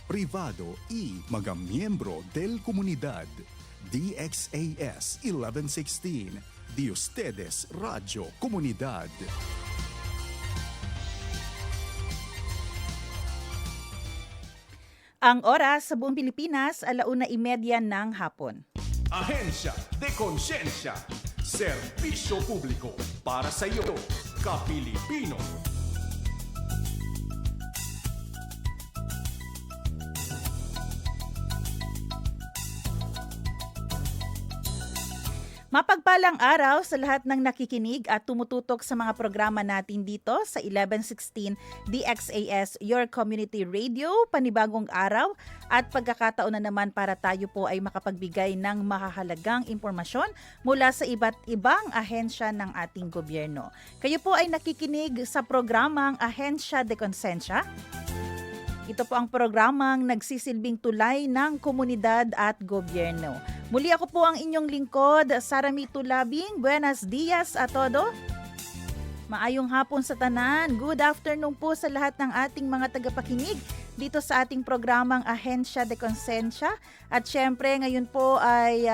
privado y mga miyembro del comunidad. DXAS 1116, de ustedes Radio Comunidad. Ang oras sa buong Pilipinas, 1:30 ng hapon. Ahensya de Konsensya. Serbisyo publiko para sa iyo, Kapilipino. Mapagpalang araw sa lahat ng nakikinig at tumututok sa mga programa natin dito sa 1116 DXAS Your Community Radio, panibagong araw at pagkakataon na naman para tayo po ay makapagbigay ng mahahalagang impormasyon mula sa iba't ibang ahensya ng ating gobyerno. Kayo po ay nakikinig sa programang Ahensya de Konsensya. Ito po ang programang nagsisilbing tulay ng komunidad at gobyerno. Muli ako po ang inyong lingkod, Sarami Tulabing. Buenos dias a todo. Maayong hapon sa tanan. Good afternoon po sa lahat ng ating mga tagapakinig dito sa ating programang Ahensya de Konsensya. At syempre ngayon po ay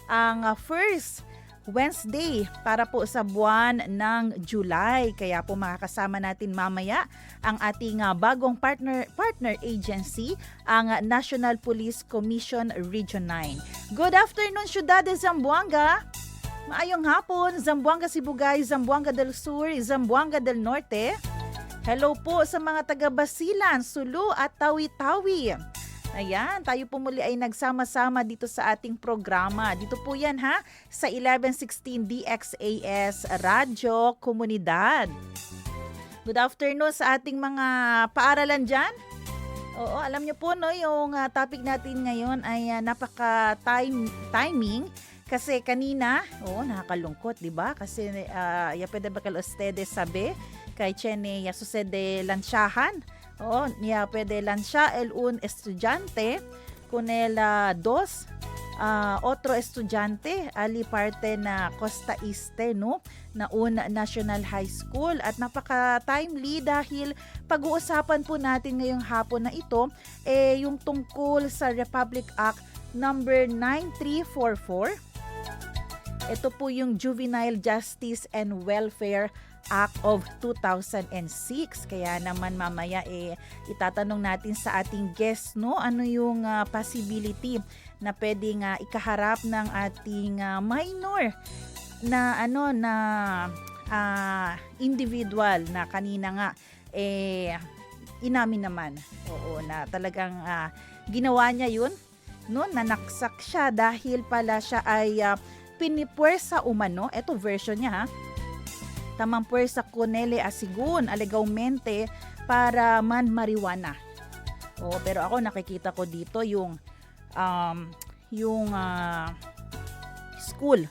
ang first Wednesday para po sa buwan ng July. Kaya po makakasama natin mamaya ang ating bagong partner agency, ang National Police Commission Region 9. Good afternoon, Ciudad de Zamboanga. Maayong hapon, Zamboanga Sibugay, Zamboanga del Sur, Zamboanga del Norte. Hello po sa mga taga Basilan, Sulu at Tawi-Tawi. Ayan, tayo po muli ay nagsama-sama dito sa ating programa. Dito po yan ha, sa 1116 DXAS Radyo Komunidad. Good afternoon sa ating mga paaralan dyan. Oo, alam niyo po no, yung topic natin ngayon ay napaka-timing. Kasi kanina, nakakalungkot, di ba? Kasi ya pwede ba kal ustedes sabi, kay Chene ya sucede lansyahan. Niya pwede lansya un estudyante con el dos otro estudyante ali parte na Costa Este no na un National High School at napaka-timely dahil pag-uusapan po natin ngayong hapon na ito yung tungkol sa Republic Act number 9344. Ito po yung Juvenile Justice and Welfare Act of 2006. Kaya naman mamaya itatanong natin sa ating guest no ano yung possibility na pwedeng ikaharap ng ating minor na individual na kanina nga inamin naman. Oo, na talagang ginawa niya yun no, nanaksak siya dahil pala siya ay pinipuwersa umano. Ito version niya ha. Tamang puwersa kunele asigun alegawmente para man marijuana. Pero ako nakikita ko dito yung school.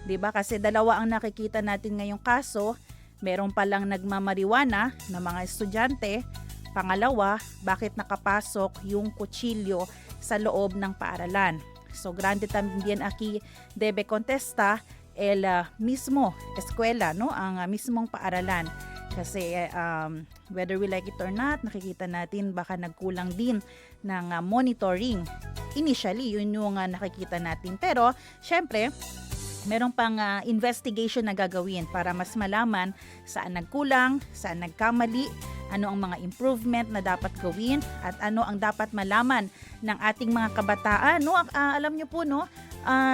'Di ba? Kasi dalawa ang nakikita natin ngayong kaso. Meron palang nagmamarijuana na mga estudyante. Pangalawa, bakit nakapasok yung kutsilyo sa loob ng paaralan? So grande también aquí debe contesta el mismo eskwela, no, ang mismong paaralan. Kasi whether we like it or not, nakikita natin baka nagkulang din ng monitoring. Initially, yun yung nakikita natin. Pero syempre, meron pang investigation na gagawin para mas malaman saan nagkulang, saan nagkamali, ano ang mga improvement na dapat gawin at ano ang dapat malaman ng ating mga kabataan. No, alam niyo po no,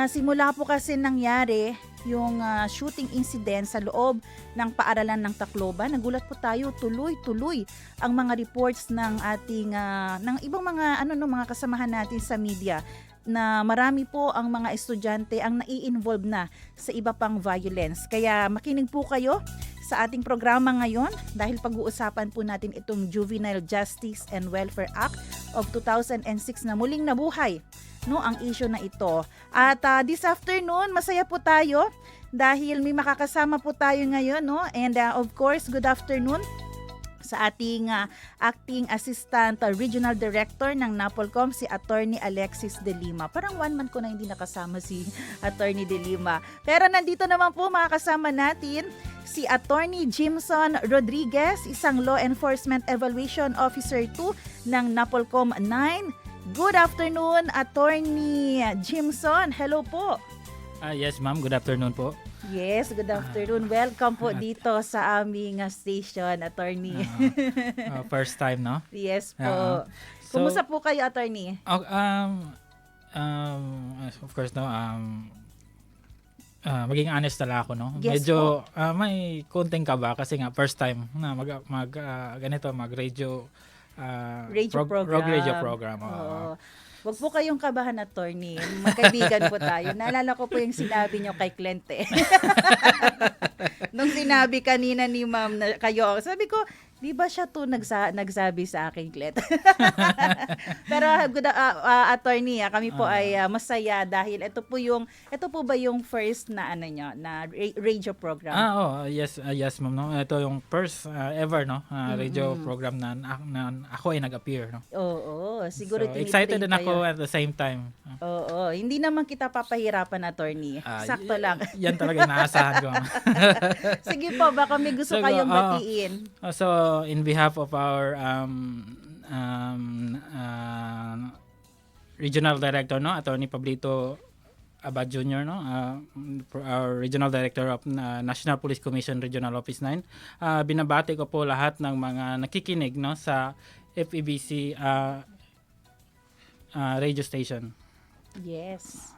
simula po kasi nangyari yung shooting incident sa loob ng paaralan ng Tacloban. Nagulat po tayo, tuloy-tuloy ang mga reports ng ating ng ibang mga mga kasamahan natin sa media na marami po ang mga estudyante ang nai-involve na sa iba pang violence. Kaya makinig po kayo sa ating programa ngayon dahil pag-uusapan po natin itong Juvenile Justice and Welfare Act of 2006 na muling nabuhay no ang issue na ito. At this afternoon, masaya po tayo dahil may makakasama po tayo ngayon no. And of course, good afternoon sa ating Acting Assistant Regional Director ng NAPOLCOM, si Attorney Alexis De Lima. Parang 1 month ko na hindi nakasama si Attorney De Lima. Pero nandito naman po makakasama natin si Attorney Jimson Rodriguez, isang Law Enforcement Evaluation Officer 2 ng NAPOLCOM 9. Good afternoon, Attorney Jimson. Hello po. Yes, ma'am. Good afternoon po. Yes, good afternoon. Welcome po dito sa aming station, Attorney. First time, no? Yes po. Kumusta po kayo, Attorney? Of course, no. Maging honest talaga ako, no? Yes Medyo may konting kaba kasi nga first time na mag-radio Radio program. Oo. Wag po kayong kabahan, Attorney. Magkaibigan po tayo. Naalala ko po yung sinabi nyo kay Clente. Nung sinabi kanina ni Ma'am na kayo, sabi ko, di ba siya to nagsabi sa akin, Clete? Pero good Attorney, kami po ay masaya dahil ito po ba yung first na na radio program? Yes, ma'am, no. Ito yung first ever, no, radio program na ako ay nag-appear, no. Oo, siguro so, excited din ako at the same time. Oo, hindi naman kita papahirapan, Attorney. Sakto lang. Yan talaga inaasahan ko. Sige po, baka may gusto kayong batiin. So, in behalf of our Regional Director, no, Attorney Pablito Abad Jr., no, our Regional Director of National Police Commission Regional Office 9, binabati ko po lahat ng mga nakikinig, no, sa FEBC radio station. Yes.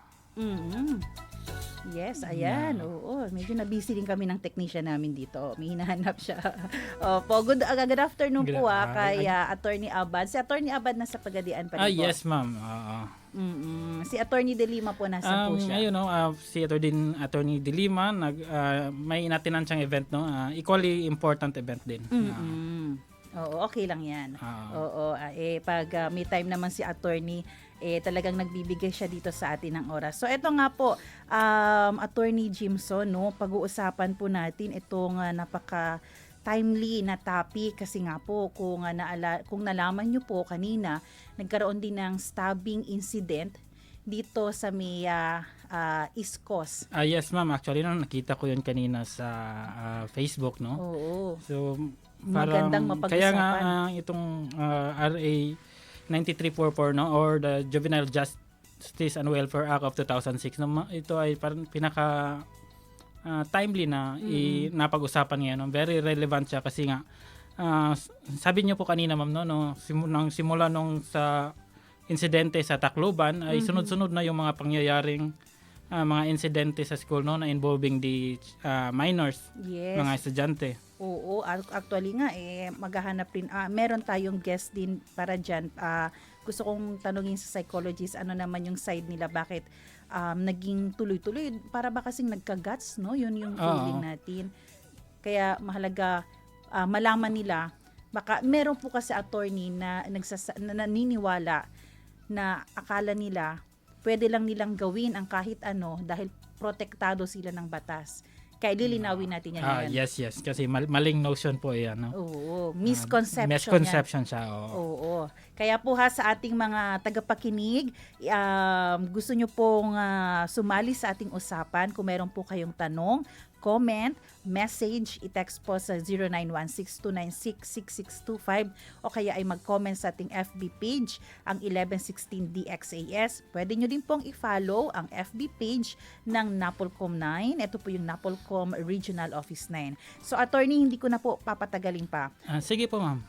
Yes, ayan. Oo, medyo na-busy din kami ng technician namin dito. May hinahanap siya. Good afternoon po kay Attorney Abad. Si Attorney Abad nasa Pagadian pa rin po. Yes, ma'am. Si Attorney De Lima po nasa po siya. Ayun, no, si Attorney De Lima, may inatinan siyang event, no? Equally important event din. Oo, okay lang yan. Oo, pag may time naman si Attorney, talagang nagbibigay siya dito sa atin ng oras. So eto nga po, Attorney Jimson, no, pag-uusapan po natin itong napaka-timely na topic kasi nga po kung nalaman nyo po kanina, nagkaroon din ng stabbing incident dito sa may East Coast. Yes, ma'am. Actually, no, nakita ko yun kanina sa Facebook, no? Oo. So, magandang mapag-usapan. Kaya nga itong RA 9344, no, or the Juvenile Justice and Welfare Act of 2006, no, ito ay parang pinaka timely na napag-usapan ngayon, no? Very relevant siya kasi nga sabi niyo po kanina, ma'am, no, simula nung sa insidente sa Tacloban ay sunod-sunod na yung mga pangyayaring mga insidente sa school, no, na involving the minors, mga estudyante. Oo, actually nga maghahanap rin, meron tayong guest din para dyan. Gusto kong tanungin sa psychologist, ano naman yung side nila, bakit naging tuloy-tuloy, para ba kasing nagka-guts, no? Yun yung feeling natin. Kaya mahalaga malaman nila, baka meron po kasi attorney na naniniwala na akala nila pwede lang nilang gawin ang kahit ano dahil protektado sila ng batas. Kaya lilinawin natin yan ngayon. Yes. Kasi maling notion po yan, no? Oo. Misconception siya. Oo. Kaya po sa ating mga tagapakinig, gusto nyo pong sumali sa ating usapan. Kung meron po kayong tanong, comment, message, i-text po sa 0916-296-6625 o kaya ay mag-comment sa ating FB page, ang 1116 DXAS. Pwede nyo din pong i-follow ang FB page ng NAPOLCOM 9. Ito po yung NAPOLCOM Regional Office 9. So, attorney, hindi ko na po papatagalin pa. Sige po, ma'am.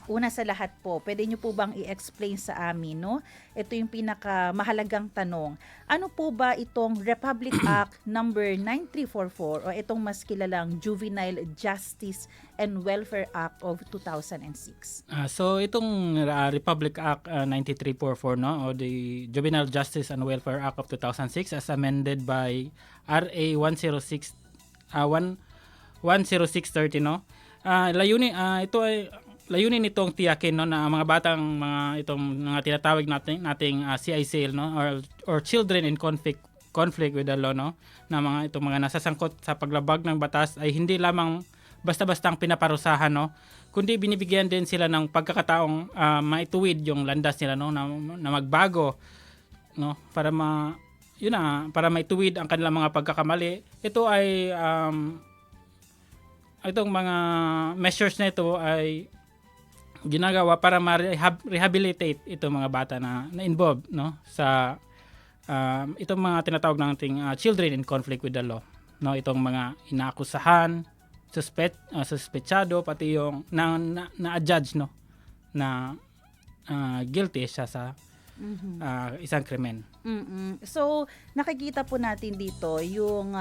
Una sa lahat po, pwede nyo po bang i-explain sa amin, no? Ito yung pinakamahalagang tanong. Ano po ba itong Republic Act number 9344 o itong mas kilalang Juvenile Justice and Welfare Act of 2006? So itong Republic Act 9344, no, o the Juvenile Justice and Welfare Act of 2006 as amended by RA 10630, no. Layunin nitong tiyakin, no, na mga batang mga tinatawag nating CICL, no, or children in conflict with the law, no, na itong mga nasasangkot sa paglabag ng batas ay hindi lamang basta-bastang pinaparusahan, no, kundi binibigyan din sila ng pagkakataong maituwid yung landas nila, no, na magbago, no, para maituwid ang kanilang mga pagkakamali. Ito ay itong mga measures na ito ay ginagawa para ma-rehabilitate itong mga bata na involved, no, sa itong mga tinatawag nating children in conflict with the law, no, itong mga inaakusahan, suspetsado, pati yung na-judge, no, na guilty siya sa isang krimen. So nakikita po natin dito yung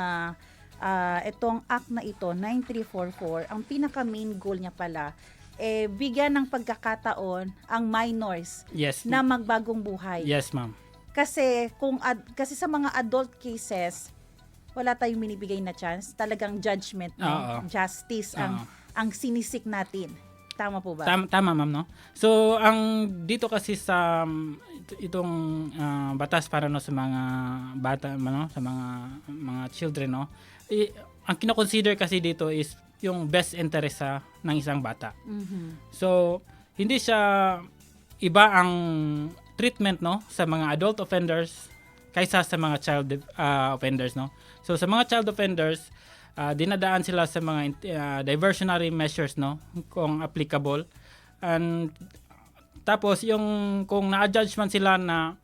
itong act na ito, 9344, ang pinaka main goal niya pala bigyan ng pagkakataon ang minors Yes. na magbagong buhay. Yes, ma'am. Kasi kasi sa mga adult cases, wala tayong binibigay na chance, talagang judgment, no? Oo. Justice ang sinisik natin. Tama po ba? Tama, ma'am, no. So ang dito kasi sa itong batas para, no, sa mga bata, no, sa mga children, no, ang kino-consider kasi dito is yung best interest ng isang bata. So hindi siya iba ang treatment, no, sa mga adult offenders kaysa sa mga child offenders, no. So sa mga child offenders, dinadaan sila sa mga diversionary measures, no, kung applicable. And tapos yung kung na-judge man sila na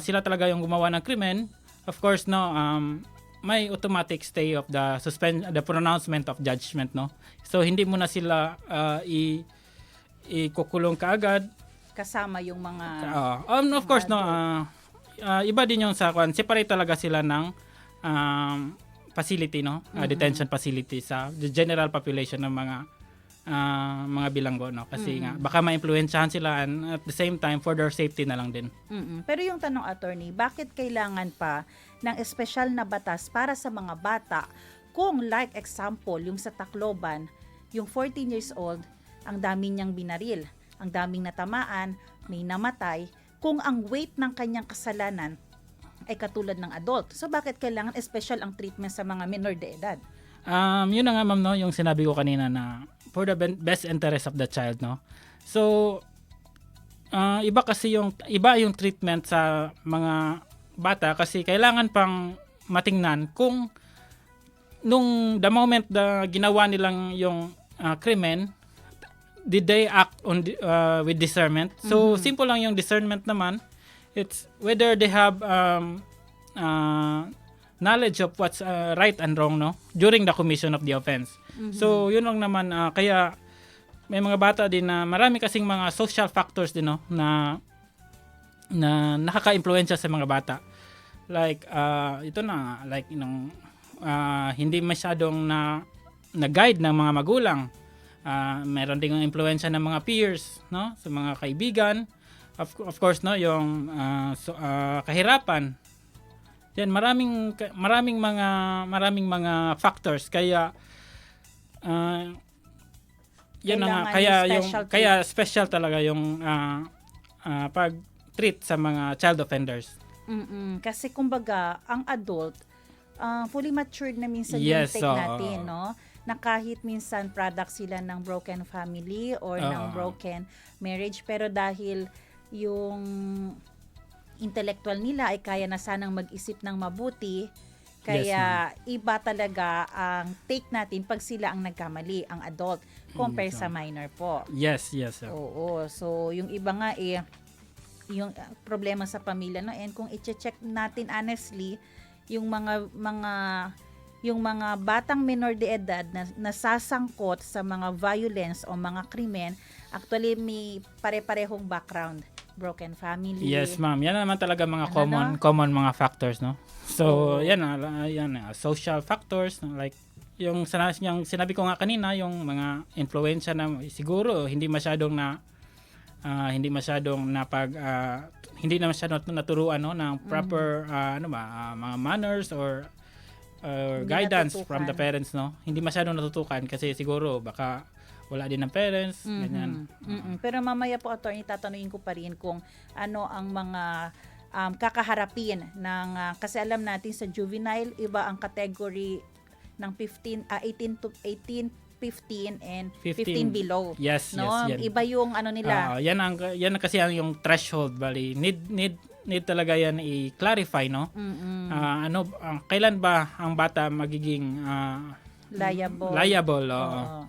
sila talaga yung gumawa ng krimen, of course, no, may automatic stay of the pronouncement of judgment, no. So hindi mo na sila ikukulong kaagad Kasama yung mga of course, no, iba din yung sa separate talaga sila ng facility, no, detention facility sa the general population ng mga bilanggo, no, kasi nga baka maimpluwensyahan sila, and at the same time for their safety na lang din. Pero yung tanong, attorney, bakit kailangan pa ng espesyal na batas para sa mga bata kung, like example, yung sa Tacloban, yung 14 years old, ang dami niyang binaril, ang daming natamaan, may namatay, kung ang weight ng kanyang kasalanan ay katulad ng adult. So bakit kailangan espesyal ang treatment sa mga minor de edad? Yun na nga, ma'am, no, yung sinabi ko kanina na for the best interest of the child, no. So iba yung treatment sa mga bata kasi kailangan pang matingnan kung the moment na ginawa nilang yung krimen, did they act with discernment. So simple lang yung discernment naman. It's whether they have knowledge of what's right and wrong, no, during the commission of the offense. So yun lang naman, kaya may mga bata din na marami kasing mga social factors din, no, na nakaka-impluwensya sa mga bata. Like ito na, like hindi masyadong na guide ng mga magulang. Meron ding impluwensya ng mga peers, no, sa mga kaibigan. Of course, no, yung kahirapan. Yan, maraming mga factors, kaya yan na nga, kaya special talaga yung pag-treat sa mga child offenders. Kasi kumbaga ang adult fully matured na minsan Yes, yung take natin, no, na kahit minsan product sila ng broken family or ng broken marriage, pero dahil yung intellectual nila ay kaya na sanang mag-isip ng mabuti, kaya iba talaga ang take natin pag sila ang nagkamali, ang adult, compare sa minor po. Yes. Oo. So, yung iba nga yung problema sa pamilya, no, and kung i-check natin honestly, yung mga batang minor de edad na nasasangkot sa mga violence o mga krimen, actually may pare-parehong background. Broken family. Yes, ma'am. Yan naman talaga mga common mga factors, no. So, yan social factors, no? Like yung sinabi ko nga kanina, yung mga influensya na siguro hindi masyadong naturuan, no, ng proper mga manners or guidance from the parents, no. Hindi masyadong natutukan kasi siguro baka wala din ng parents, ganyan. Pero mamaya po, attorney, tatanungin ko pa rin kung ano ang mga kakaharapin ng kasi alam natin sa juvenile, iba ang category ng 18 15 and 15 15 below. Yes, No, yes, yan. iba yung ano nila. Yan ang kasi yung threshold, bali. Need talaga yan i-clarify, no? Kailan ba ang bata magiging liable Oo.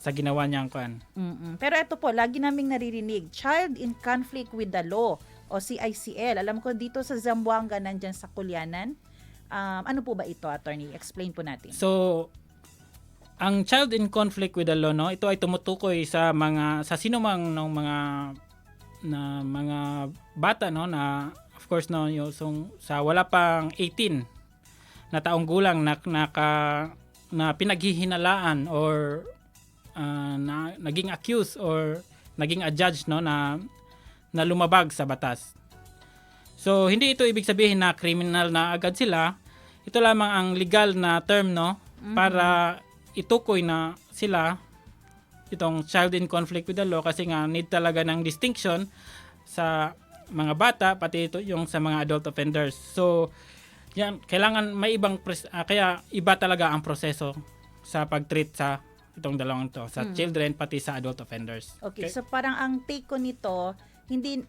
sa ginawa niyang kan? Pero ito po, lagi naming naririnig, child in conflict with the law o CICL. Alam ko dito sa Zamboanga, nandyan sa Kulianan. Ano po ba ito, attorney? Explain po natin. So, ang child in conflict with the law, no, ito ay tumutukoy sa sinumang ng mga bata, no, na of course, no, yung sa wala pang 18 na taong gulang na pinaghihinalaan or na naging accused or naging adjudged, no, na lumabag sa batas. So, hindi ito ibig sabihin na criminal na agad sila. Ito lamang ang legal na term, no, para itukoy na sila itong child in conflict with the law, kasi nga need talaga ng distinction sa mga bata pati ito yung sa mga adult offenders. So, yan, kailangan may kaya iba talaga ang proseso sa pag-treat sa itong dalawang to, sa children pati sa adult offenders. Okay, so parang ang take ko nito, hindi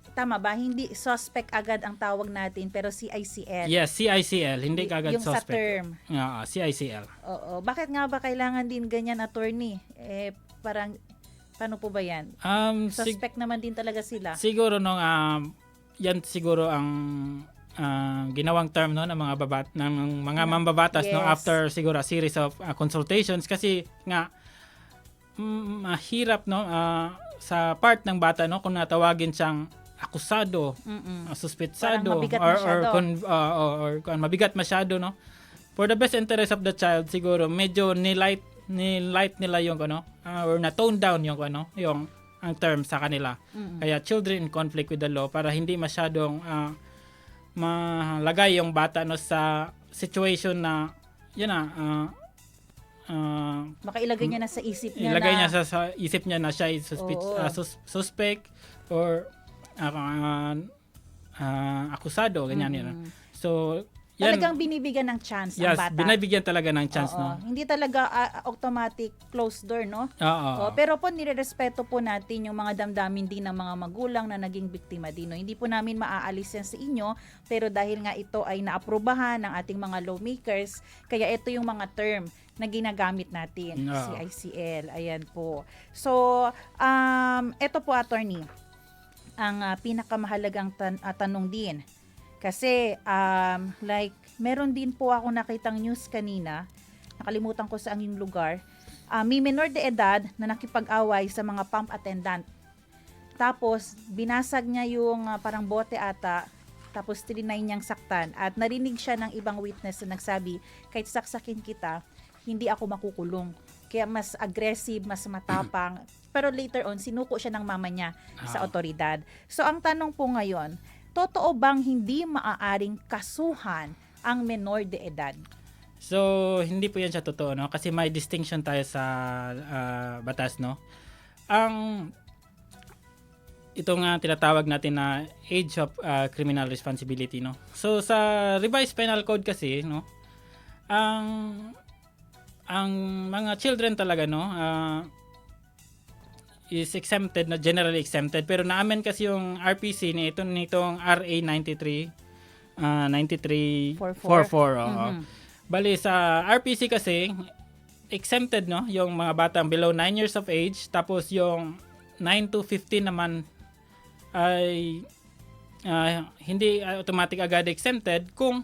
suspect agad ang tawag natin, pero CICL. Yes, CICL, hindi kagad yung suspect. Yung sa term. CICL. Oo. Bakit nga ba kailangan din ganyan, attorney? Parang, paano po ba yan? Suspect naman din talaga sila. Siguro yan siguro ang ginawang term, no, ng mga mambabatas, Yes. no, after siguro a series of consultations, kasi nga mahirap, no, sa part ng bata, no, kung natawagin siyang akusado, suspetsado, or mabigat masyado, no. For the best interest of the child, siguro medyo nilight nila yung or na tone down yung ang term sa kanila. Kaya children in conflict with the law, para hindi masyadong malagay yung bata, no, sa situation na makailagay niya na sa isip niya ilagay na, niya sa isip niya na siya ay suspect or akusado, ganyan yun. So, yan, talagang binibigyan ng chance yes, ang bata. binibigyan talaga ng chance, Oo. no? Hindi talaga automatic closed door, no? Oo. Pero po, nirerespeto po natin yung mga damdamin din ng mga magulang na naging biktima din, no? Hindi po namin maaalis yan sa inyo, pero dahil nga ito ay naaprubahan ng ating mga lawmakers, kaya ito yung mga term na ginagamit natin, CICL. Ayan po. So, ito po, attorney, ang pinakamahalagang tanong din. Kasi, meron din po ako nakitang news kanina, nakalimutan ko sa yung lugar, may minor de edad na nakipag-away sa mga pump attendant. Tapos, binasag niya yung parang bote ata, tapos trinay niyang saktan. At narinig siya ng ibang witness na nagsabi, kahit saksakin kita, hindi ako makukulong. Kaya mas aggressive, mas matapang. Pero later on, sinuko siya ng mama niya sa otoridad. So, ang tanong po ngayon, totoo bang hindi maaaring kasuhan ang menor de edad? So, hindi po yan siya totoo, no? Kasi may distinction tayo sa batas, no? Itong tinatawag natin na age of criminal responsibility, no? So, sa revised penal code kasi, no? Ang mga children talaga, no? Is exempted, na generally exempted, pero naamen kasi yung RPC nitong RA 9344. Bali sa RPC kasi exempted, no, yung mga batang below 9 years of age, tapos yung 9 to 15 naman ay hindi automatic agad exempted kung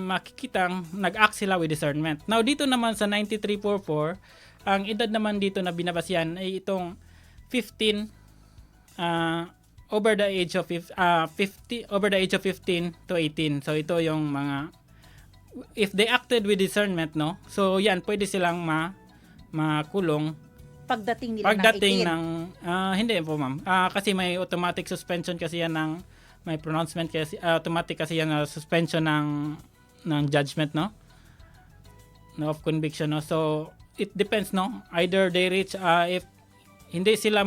makikitang nag-act sila with discernment. Now dito naman sa 9344, ang edad naman dito na binabasyan ay itong 15 over the age of 15 to 18. So ito yung mga, if they acted with discernment, no. So yan, pwede silang makulong pagdating nila ng hindi po, ma'am. Kasi may automatic suspension kasi yan may pronouncement kasi automatic kasi yan na suspension ng judgment, no of conviction, no. So it depends, no, either they reach if hindi sila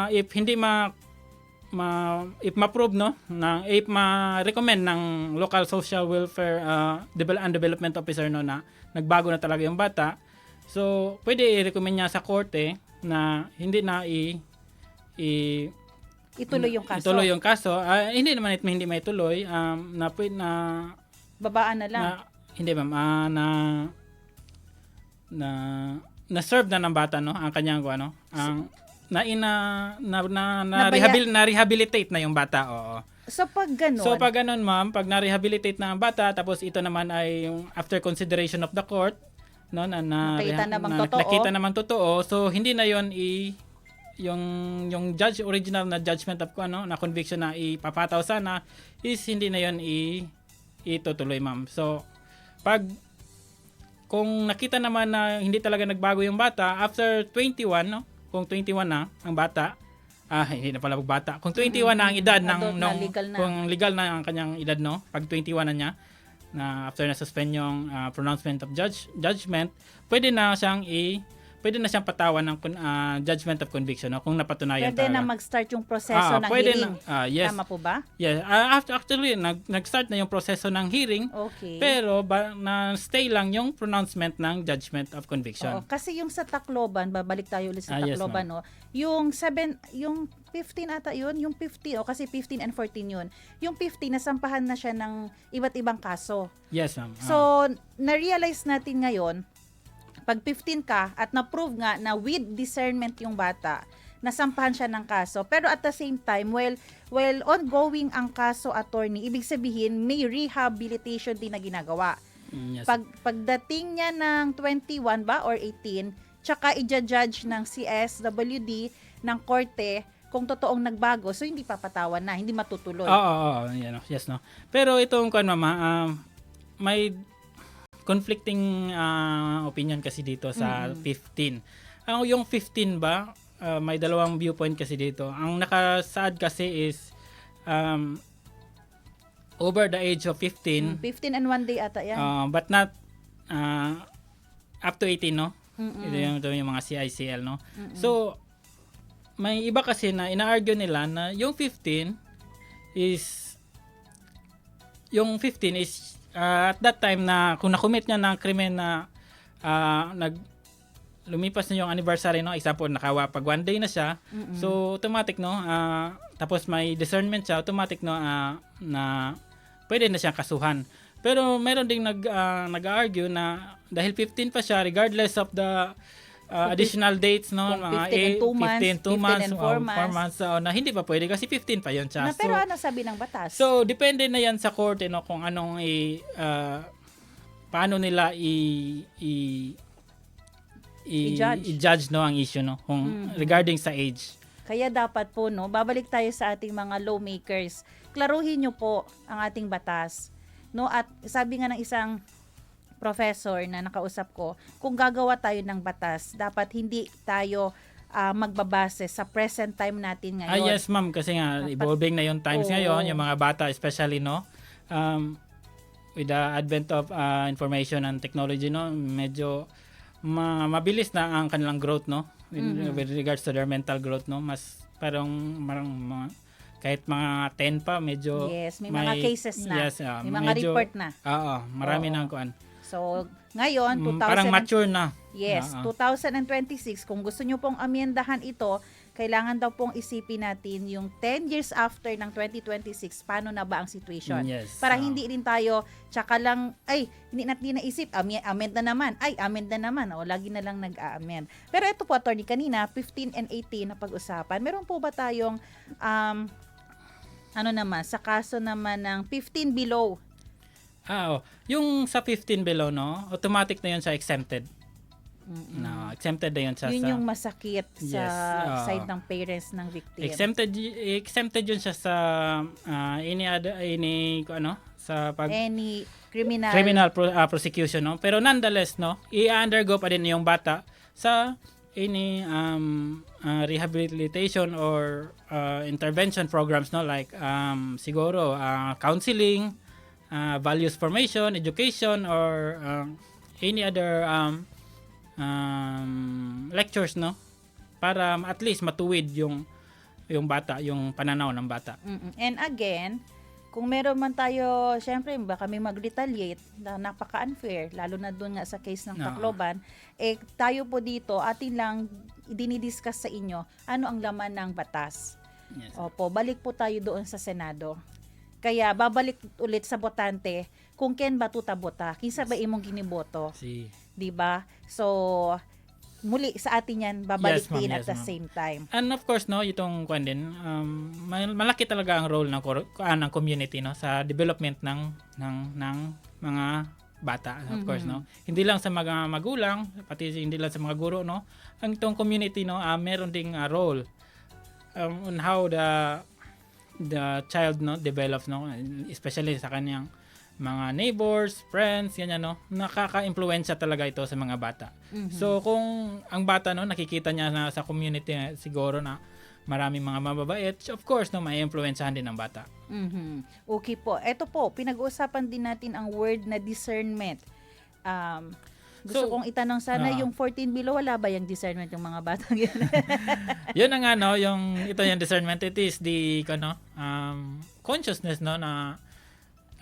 if hindi if ma-prove no if ma-recommend ng local social welfare and development officer no na nagbago na talaga yung bata, so pwede i-recommend niya sa korte na hindi na Ituloy yung kaso. ituloy yung kaso. Hindi naman hindi maituloy, na pwede na Babaan na lang. hindi ma'am, na serve na ng bata no ang kanyang ano ang na-rehabilitate na yung bata. Oo. So pag ganun, So pag ganun ma'am, pag na-rehabilitate na ang bata, tapos ito naman ay yung after consideration of the court, no, nakita namang totoo. So hindi na yon yung judge original na judgment of na conviction na ipapataw sana is hindi na yon itutuloy ma'am. So kung nakita naman na hindi talaga nagbago yung bata after 21 no, kung 21 na ang bata, hindi na pala bata. Kung 21 na ang edad kung legal na ang kanyang edad no, pag 21 na niya na after na suspend yung pronouncement of judgment, pwede na siyang patawan ng judgment of conviction no, kung napatunayan pwede talaga. na mag-start yung proseso ng hearing. Yes. Tama po ba? Yes. Actually, nag-start na yung proseso ng hearing. Okay. Pero na-stay lang yung pronouncement ng judgment of conviction. Oo, kasi yung sa Tacloban, babalik tayo ulit sa Yes, Tacloban, no. Yung 15 ata yun, yung 15 kasi 15 and 14 yun. Yung 15 nasampahan na siya ng iba't ibang kaso. Yes, ma'am. So, na-realize natin ngayon, pag 15 ka at na-prove nga na with discernment yung bata, nasampahan siya ng kaso. Pero at the same time, while ongoing ang kaso, attorney, ibig sabihin may rehabilitation din na ginagawa. Yes. Pagdating niya ng 21 ba or 18, tsaka i-judge ng CSWD ng korte kung totoong nagbago, so hindi papatawan na, hindi matutuloy. Oo, yes, no. Pero itong mama, may conflicting opinion kasi dito sa 15. Yung 15 ba, may dalawang viewpoint kasi dito. Ang nakasaad kasi is over the age of 15. 15 and 1 day ata yan. But not up to 18, no? Ito yung mga CICL, no? So, may iba kasi na ina-argue nila na yung 15 is at that time na kung na-commit niya ng krimen na lumipas na yung anniversary, no, example pag 1 day na siya, so automatic, no, tapos may discernment siya, automatic, no, na pwede na siyang kasuhan. Pero meron ding nag-argue na dahil 15 pa siya, regardless of the additional dates, no, mga 15 and 2 months, 4 months, na hindi pa pwede kasi 15 pa yun siya. Pero ano sabi ng batas? So depende na yan sa korte, no, kung anong paano nila i-judge, no, ang issue, no, kung regarding sa age. Kaya dapat po, no, babalik tayo sa ating mga lawmakers. Klaruhin niyo po ang ating batas, no, at sabi nga ng isang professor na nakausap ko, kung gagawa tayo ng batas, dapat hindi tayo magbabase sa present time natin ngayon. Yes, ma'am, kasi nga evolving na yung times ngayon, yung mga bata especially, no, with the advent of information and technology, no, medyo mabilis na ang kanilang growth, no, with regards to their mental growth, no, mas parang kahit mga 10 pa, medyo may mga cases na. Yes, may mga report na. Marami na kuan. So, ngayon, parang mature na. Yes, 2026, kung gusto nyo pong amyendahan ito, kailangan daw pong isipin natin yung 10 years after ng 2026, paano na ba ang situation? Yes. Para hindi rin tayo, tsaka lang, hindi natin naisip, amend na naman, amend na naman, lagi na lang nag-amend. Pero ito po, attorney, kanina, 15 and 18 na pag-usapan, meron po ba tayong, sa kaso naman ng 15 below? Yung sa 15 below, no, automatic na yun sa exempted. No, exempted na yun sa yung masakit sa side ng parents ng victim. Exempted yun siya sa any criminal prosecution, no. Pero nonetheless, no, i-undergo pa din yung bata sa any rehabilitation or intervention programs, no, like siguro counseling, values formation, education, or any other lectures, no, para at least matuwid yung yung bata, yung pananaw ng bata. And again, kung meron man tayo, syempre baka may mag-retaliate na napaka-unfair, lalo na doon nga sa case ng Tacloban, tayo po dito, atin lang dinidiscuss sa inyo, ano ang laman ng batas. Yes. Opo, balik po tayo doon sa Senado. Kaya babalik ulit sa botante kung ken batuta bota, kinsa ba imong giniboto, Si 'di ba? So muli sa atin yan babalik Yes, ma'am. din at Yes, the ma'am. same time. And of course, no, itong kwan din, malaki talaga ang role ng community, no, sa development ng mga bata, of course, no. Hindi lang sa mga magulang, pati hindi lang sa mga guro, no. Ang itong community, no, meron ding role on how the child, no, develops, no, especially sa kanyang mga neighbors, friends, ganyan, no, nakaka-impluwensya talaga ito sa mga bata. So kung ang bata, no, nakikita niya na sa community siguro na maraming mga mababait, of course, no, may influensyahan din ng bata. Okay po. Ito po, pinag-uusapan din natin ang word na discernment. Gusto So, kong itanong sana, yung 14 below, wala ba yung discernment yung mga batang yun? Yun ang ano, yung discernment, it is the consciousness, no, na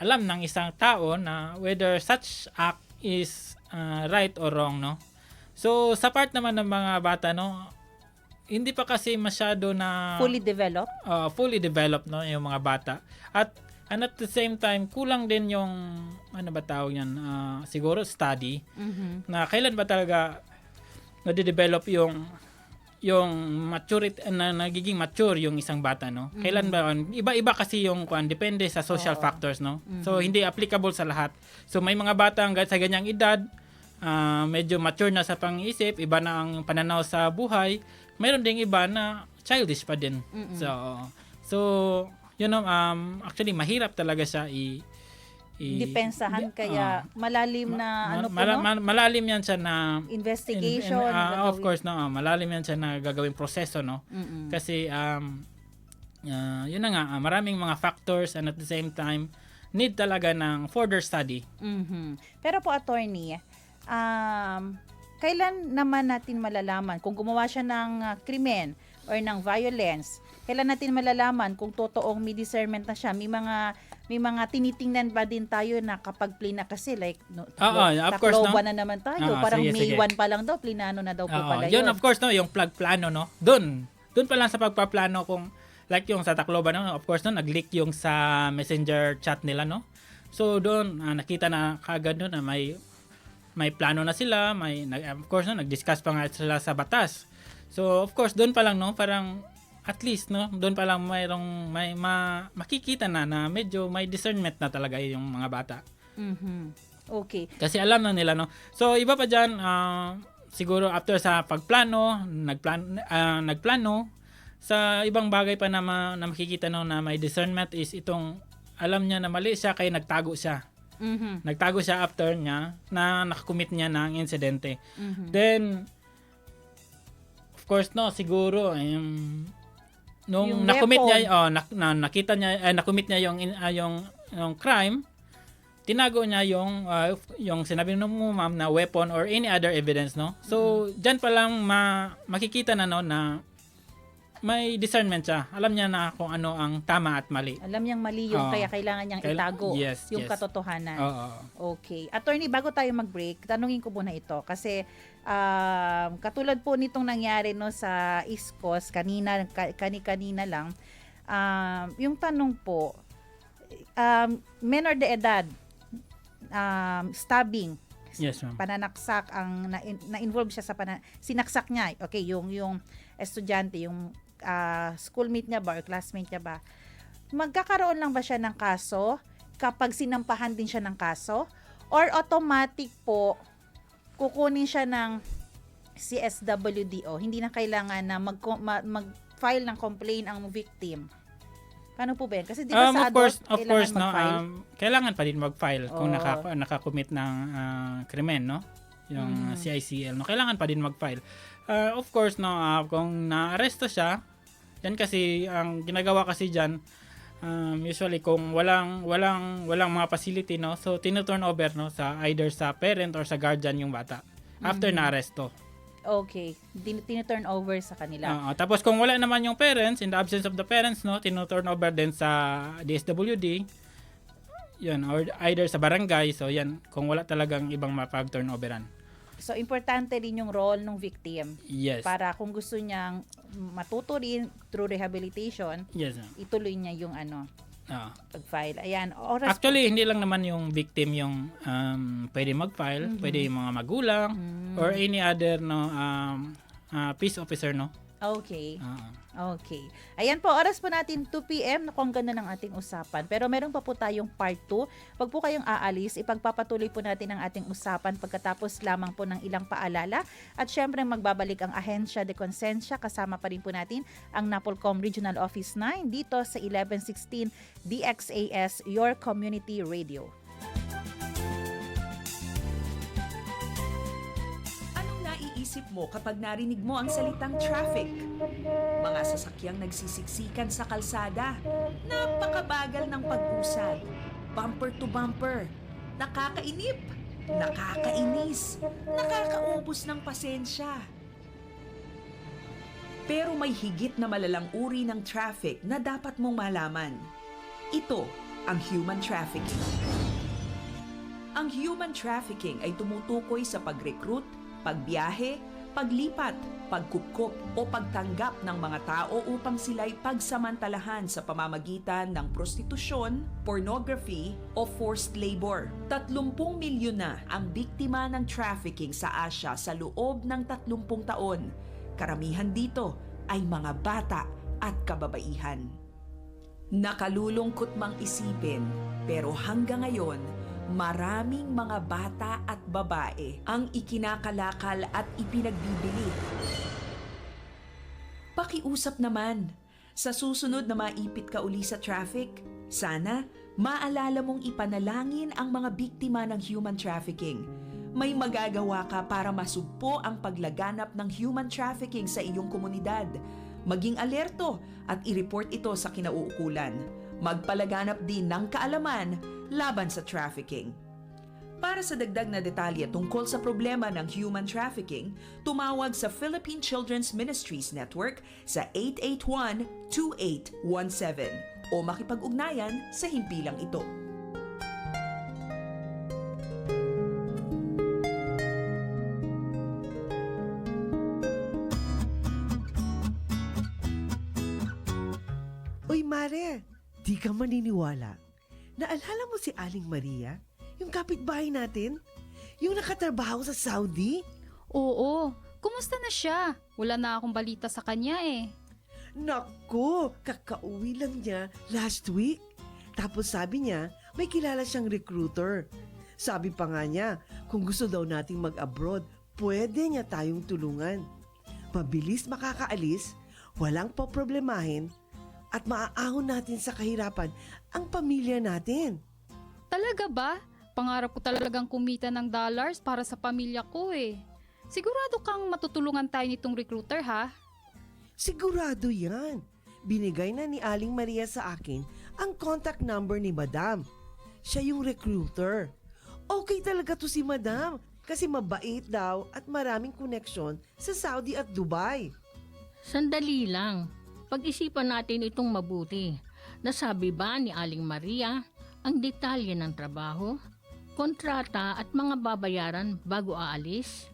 alam ng isang tao na whether such act is right or wrong, no. So sa part naman ng mga bata, no, hindi pa kasi masyado na Fully developed? fully developed, no, yung mga bata. And at the same time, kulang din yung ano ba tawag yan, siguro study na kailan ba talaga nade-develop yung maturity na nagiging mature yung isang bata, no. Kailan ba iba-iba kasi yung depende sa social factors, no. So hindi applicable sa lahat. So may mga bata sa ganyang edad medyo mature na sa pang-isip, iba na ang pananaw sa buhay. Mayroon ding iba na childish pa din. So you know, actually mahirap talaga siya Depensahan, kaya malalim na ano po, no? Malalim yan siya na Investigation. of course, no, malalim yan siya na gagawing proseso, no. Kasi yun na nga, maraming mga factors, and at the same time need talaga ng further study. Pero po, attorney, kailan naman natin malalaman kung gumawa siya ng krimen or ng violence? Kailan natin malalaman kung totoong may discernment na siya? May mga tinitingnan ba din tayo na kapag play na kasi, like of course, no? Tacloban na naman tayo. Parang sige. May 1 pa lang daw, plinano na daw po pala Yun, of course, no, yung plano, no. Doon pa lang sa pagpaplano, kung like yung sa Tacloban, no, of course, no, nag-leak yung sa messenger chat nila, no. So doon nakita na kaagad no, na may plano na sila, of course, no, nag-discuss pa nga sila sa batas. So of course, doon pa lang, no, parang at least, no, doon pa lang makikita na medyo may discernment na talaga yung mga bata. Okay. Kasi alam na nila, no. So iba pa diyan, siguro after sa pagplano, nagplano sa ibang bagay pa na makikita, no, na may discernment is itong alam niya na mali siya kaya nagtago siya. Nagtago siya after niya na nakakommit niya ng insidente. Then of course, no, siguro nung Yung nakommit weapon. niya, nakita niya, nakommit niya yung crime, tinago niya yung sinabi mo, ma'am, na weapon or any other evidence, no. So diyan pa lang makikita na, no, na may discernment siya. Alam niya na kung ano ang tama at mali. Alam niyang mali yung kaya kailangan niyang itago yung yes. katotohanan. Oo. Okay. Attorney, bago tayo mag-break, tanungin ko muna ito kasi katulad po nitong nangyari, no, sa East Coast kanina lang, yung tanong po, menor de edad, stabbing, Yes, ma'am. pananaksak, ang na-involve siya sa sinaksak niya. Okay, yung estudyante, yung schoolmate niya ba or classmate niya ba, magkakaroon lang ba siya ng kaso kapag sinampahan din siya ng kaso, or automatic po kukunin siya ng CSWDO, hindi na kailangan na mag-file ng complaint ang victim? Paano po ba yan? Kasi di ba sa adult, of course, no, mag-file? kailangan pa din mag-file kung Oo. nakakommit ng krimen, no, yung CICL, no, kailangan pa din mag-file. Of course, no, kung na-aresto siya, yan kasi ang ginagawa kasi diyan, usually kung walang mga facility, no, so tinuturn over, no, sa either sa parent or sa guardian yung bata after na-aresto. Okay. Tinu-turn over sa kanila. Tapos kung wala naman yung parents, in the absence of the parents, no, tinu-turn over din sa DSWD. Yun, or either sa barangay. So yan, kung wala talagang ibang mapag-turnoveran. So, importante rin yung role ng victim. Yes. Para kung gusto niyang matuto rin through rehabilitation, Yes. ituloy niya yung pag-file. Ayan, Actually, hindi lang naman yung victim yung pwede mag-file, pwede yung mga magulang or any other peace officer, no? Okay. Okay. Ayan po, oras po natin 2 p.m. Naku, ang ganda ng ating usapan. Pero meron pa po tayong part 2. Wag po kayong aalis. Ipagpapatuloy po natin ang ating usapan pagkatapos lamang po ng ilang paalala. At syempre magbabalik ang Ahensya de Consensya. Kasama pa rin po natin ang Napolcom Regional Office 9 dito sa 1116 DXAS, Your Community Radio. Isip mo kapag narinig mo ang salitang traffic? Mga sasakyang nagsisiksikan sa kalsada, napakabagal ng pag-usad, bumper to bumper, nakakainip, nakakainis, nakakaubos ng pasensya. Pero may higit na malalang uri ng traffic na dapat mong malaman. Ito ang human trafficking. Ang human trafficking ay tumutukoy sa pag-recruit, pagbiyahe, paglipat, pagkupkop o pagtanggap ng mga tao upang sila'y pagsamantalahan sa pamamagitan ng prostitusyon, pornography o forced labor. 30 milyon na ang biktima ng trafficking sa Asia sa loob ng 30 taon. Karamihan dito ay mga bata at kababaihan. Nakalulungkot mang isipin, pero hanggang ngayon, maraming mga bata at babae ang ikinakalakal at ipinagbibili. Pakiusap naman, sa susunod na maipit ka uli sa traffic, sana maalala mong ipanalangin ang mga biktima ng human trafficking. May magagawa ka para masugpo ang paglaganap ng human trafficking sa iyong komunidad. Maging alerto at i-report ito sa kinauukulan. Magpalaganap din ng kaalaman laban sa trafficking. Para sa dagdag na detalye tungkol sa problema ng human trafficking, tumawag sa Philippine Children's Ministries Network sa 881-2817 o makipag-ugnayan sa himpilang ito. Uy, Mare! Di ka maniniwala. Naalala mo si Aling Maria? Yung kapitbahay natin? Yung nakatrabaho sa Saudi? Oo, kumusta na siya? Wala na akong balita sa kanya eh. Naku, kakauwi lang niya last week. Tapos sabi niya, may kilala siyang recruiter. Sabi pa nga niya, kung gusto daw nating mag-abroad, pwede niya tayong tulungan. Mabilis makakaalis, walang poproblemahin, at maaahon natin sa kahirapan ang pamilya natin. Talaga ba? Pangarap ko talagang kumita ng dollars para sa pamilya ko eh. Sigurado kang matutulungan tayo nitong recruiter ha? Sigurado yan. Binigay na ni Aling Maria sa akin ang contact number ni Madam. Siya yung recruiter. Okay talaga to si Madam kasi mabait daw at maraming koneksyon sa Saudi at Dubai. Sandali lang. Pag-isipan natin itong mabuti. Nasabi ba ni Aling Maria ang detalye ng trabaho, kontrata at mga babayaran bago aalis?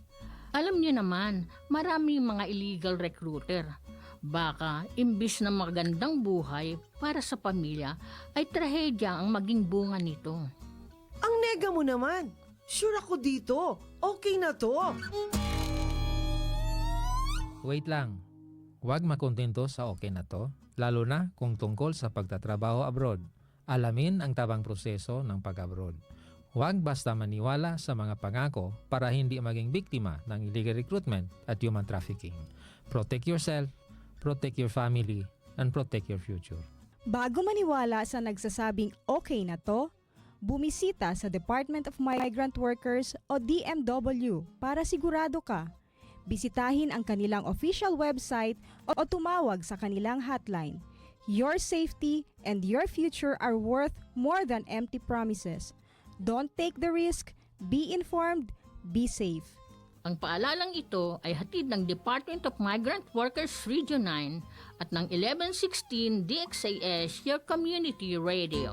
Alam niyo naman, maraming mga illegal recruiter. Baka imbis na magandang buhay para sa pamilya ay trahedya ang maging bunga nito. Ang nega mo naman. Sure ako dito. Okay na to. Wait lang. Huwag makontento sa okay na to, lalo na kung tungkol sa pagtatrabaho abroad. Alamin ang tabang proseso ng pag-abroad. Huwag basta maniwala sa mga pangako para hindi maging biktima ng illegal recruitment at human trafficking. Protect yourself, protect your family, and protect your future. Bago maniwala sa nagsasabing okay na to, bumisita sa Department of Migrant Workers o DMW para sigurado ka. Bisitahin ang kanilang official website o tumawag sa kanilang hotline. Your safety and your future are worth more than empty promises. Don't take the risk. Be informed. Be safe. Ang paalalang ito ay hatid ng Department of Migrant Workers Region 9 at ng 1116 DXAS, your community radio.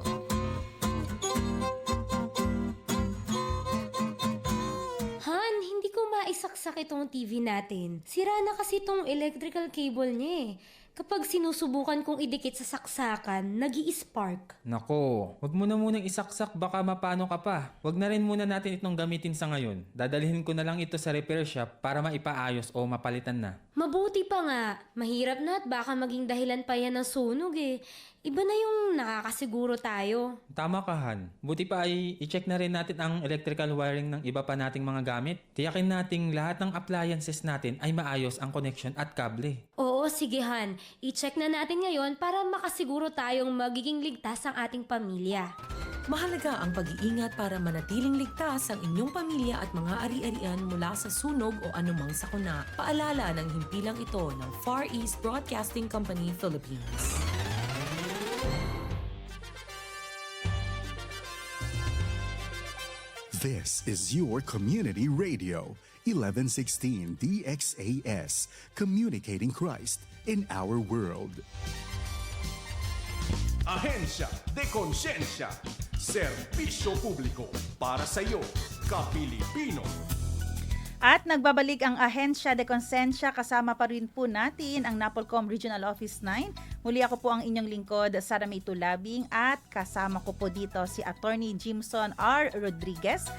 Han, hindi ko maisaksak itong TV natin. Sira na kasi itong electrical cable niya eh. Kapag sinusubukan kong idikit sa saksakan, nag-i-spark. Nako, wag mo na munang isaksak, baka mapano ka pa. Wag na rin muna natin itong gamitin sa ngayon. Dadalhin ko na lang ito sa repair shop para maipaayos o mapalitan na. Mabuti pa nga. Mahirap na at baka maging dahilan pa yan ng sunog eh. Iba na yung nakakasiguro tayo. Tama ka, Han. Buti pa ay i-check na rin natin ang electrical wiring ng iba pa nating mga gamit. Tiyakin nating lahat ng appliances natin ay maayos ang connection at kable. Oo, sige Han. I-check na natin ngayon para makasiguro tayong magiging ligtas ang ating pamilya. Mahalaga ang pag-iingat para manatiling ligtas ang inyong pamilya at mga ari-arian mula sa sunog o anumang sakuna. Paalala ng himpilang ito ng Far East Broadcasting Company, Philippines. This is your community radio, 1116 DXAS, communicating Christ in our world. Ahensya de Konsensya, serbisyo publiko para sa iyo, Kapilipino. At nagbabalik ang Ahensya de Konsensya, kasama pa rin po natin ang Napolcom Regional Office 9. Muli ako po ang inyong lingkod, Sara May Tulabing, at kasama ko po dito si Attorney Jimson R. Rodriguez,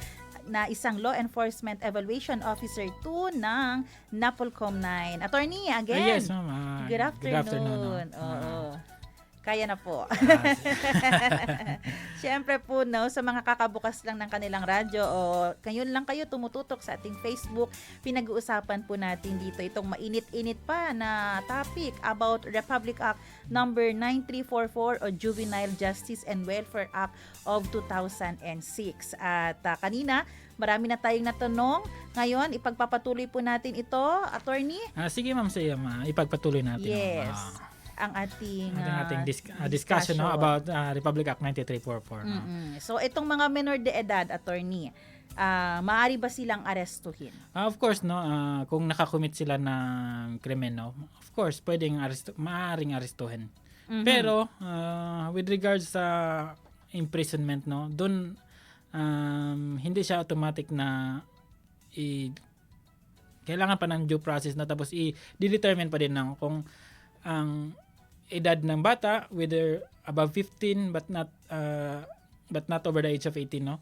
na isang Law Enforcement Evaluation Officer 2 ng Napolcom 9. Attorney, again. Yes, ma'am. Good afternoon. Good afternoon. Oo. Kaya na po. Siyempre po, no, sa mga kakabukas lang ng kanilang radyo o ngayon lang kayo tumututok sa ating Facebook, pinag-uusapan po natin dito itong mainit-init pa na topic about Republic Act number 9344 o Juvenile Justice and Welfare Act of 2006. At kanina, marami na tayong natanong. Ngayon, ipagpapatuloy po natin ito, Attorney. Sige, ma'am, siya, ipagpatuloy natin. Yes. Ang ating discussion no, about Republic Act 9344. No? So, itong mga menor de edad, Attorney, maaari ba silang arestuhin? Of course, no, kung nakakommit sila ng krimen, no, of course, maaaring arestuhin. Pero, with regards sa imprisonment, no, doon, hindi siya automatic na kailangan pa ng due process na tapos i-determine pa din ng kung ang edad ng bata, whether above 15 but not over the age of 18, no?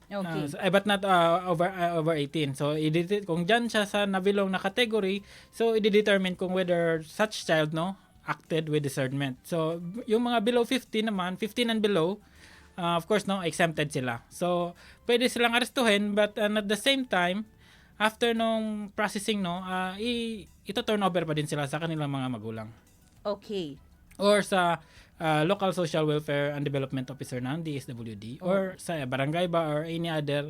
Okay. But not over 18. So kung diyan siya sa nabilong na category, so i-determine kung whether such child, no, acted with discernment. So yung mga below 15 naman, 15 and below, of course, no, exempted sila. So pwede silang arestuhin, but at the same time, after nung processing, no, ito turn over pa din sila sa kanilang mga magulang. Okay. Or sa local social welfare and development officer ng DSWD, or sa barangay ba or any other,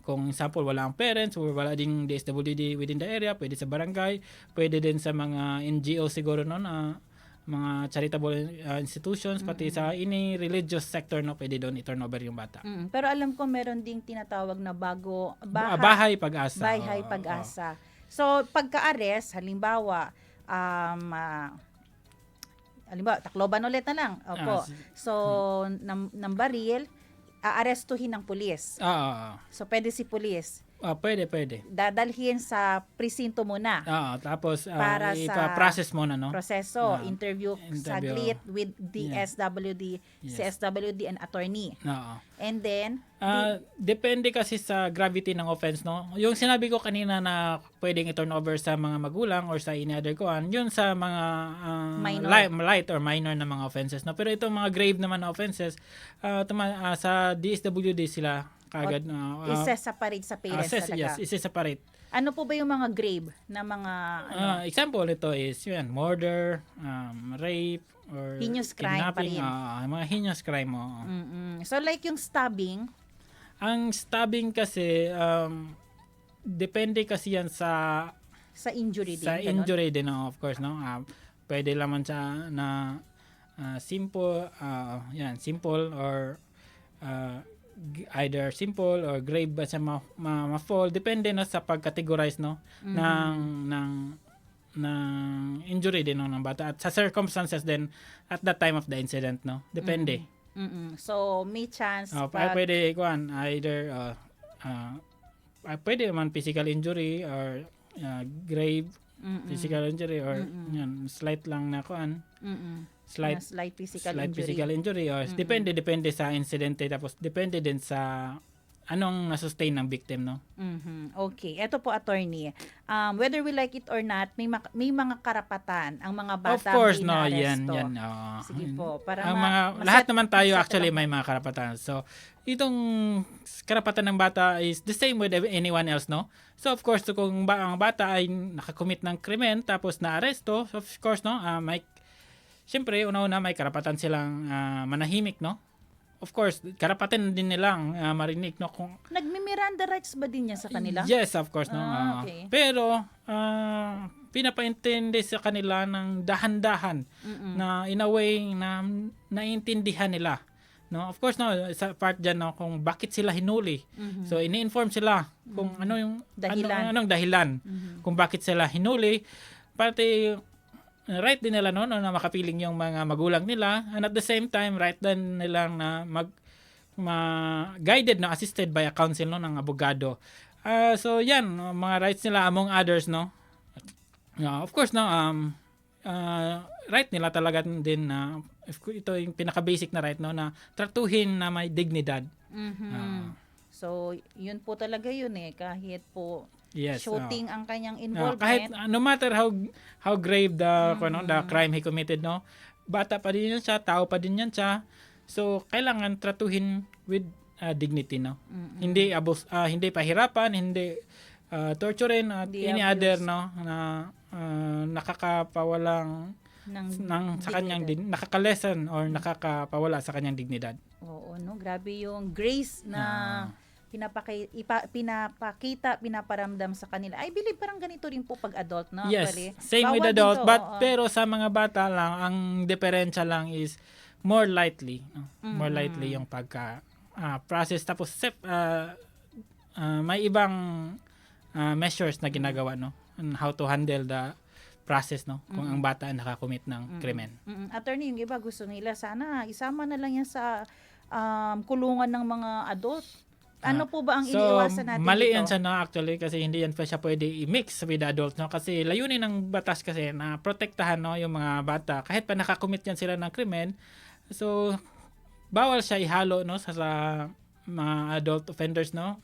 kung example wala ang parents or wala ding DSWD within the area, pwede sa barangay, pwede din sa mga NGO siguro, no, mga charitable institutions, pati sa any religious sector, no, pwede doon i-turn over yung bata. Pero alam ko meron ding tinatawag na bahay pag-asa. Bahay pag-asa. So pagka-arrest, halimbawa Tacloban ulit na lang. Opo. So ng baril, aarestuhin ng pulis. So pwede si pulis. Pwede. Dadalhin sa presinto muna. Tapos para ipa-process muna, no? Proseso, interview saglit with DSWD, CSWD and attorney. And then depende kasi sa gravity ng offense, no? Yung sinabi ko kanina na pwedeng i-turn over sa mga magulang or sa any other kuan, yun sa mga light or minor na mga offenses, no? Pero itong mga grave naman na offenses, sa DSWD sila kagad isa-separate sa parents talaga. Yes, isa-separate. Ano po ba yung mga grave na mga example nito is yun, murder, rape, or heinous crime pa rin. Mga heinous crime mo. So like yung stabbing? Ang stabbing kasi depende kasi yan sa injury din. Sa injury din, of course, no. Pwede naman siya na simple or either simple or grave ba siya ma-fall, depende no sa pag-categorize no ng injury din no, ng bata at sa circumstances din at that time of the incident no, depende. So may chance pwede either pwede man physical injury or grave physical injury or yan, slight lang na slight physical injury or depende sa incidente, tapos depende din sa anong na-sustain ng victim no. Okay, eto po attorney. Whether we like it or not, may mga karapatan ang mga bata. Of course may no, inaaresto. yan. Sige po, para ang lahat naman tayo actually may mga karapatan. So itong karapatan ng bata is the same with anyone else no. So of course kung ang bata ay nakakommit ng krimen tapos na-aresto, of course no, siyempre una-una may karapatan silang manahimik no. Of course, karapatan din nilang marinig no kung nagmi-Miranda rights ba din niya sa kanila? Yes, of course no. Okay. Pero pinapaintindi sa kanila ng dahan-dahan na in a way na naiintindihan nila. No, of course no, sa part diyan no kung bakit sila hinuli. So ini-inform sila kung ano yung dahilan. anong dahilan kung bakit sila hinuli. Pati right din nila no na makapiling yung mga magulang nila, and at the same time right din nilang na guided no, assisted by a counsel no ng abogado. So yan mga rights nila among others no. Of course no right nila talaga din na ito yung pinaka-basic na right no na tratuhin na may dignidad. So yun po talaga yun kahit po yes, shooting ang kanyang involvement. Kahit no matter how grave the the crime he committed no, bata pa din yan siya, tao pa din yan siya. So kailangan tratuhin with dignity no. Hindi hindi pahirapan, hindi torturein at any other no na nakakapawalang ng sa kanyang nakaka-lessen or nakakapawala sa kanyang dignidad. Oo no, grabe yung grace na pinaparamdam sa kanila. I believe parang ganito rin po pag adult, no? Yes, Actually. same Bawal with adult, dito, but pero sa mga bata lang, ang diferensya lang is more lightly. No? More lightly yung pagka-process. Tapos may ibang measures na ginagawa, no? On how to handle the process, no? Kung ang bata ay nakakommit ng krimen. Attorney, yung iba gusto nila sana isama na lang yan sa kulungan ng mga adult. Ano po ba ang iniiwasan natin mali dito? yan siya no, actually, kasi hindi yan pa siya pwede i-mix with adult no, kasi layunin ng batas kasi na protektahan no yung mga bata kahit pa nakakommit yan sila ng krimen. So bawal siya ihalo no sa mga adult offenders no,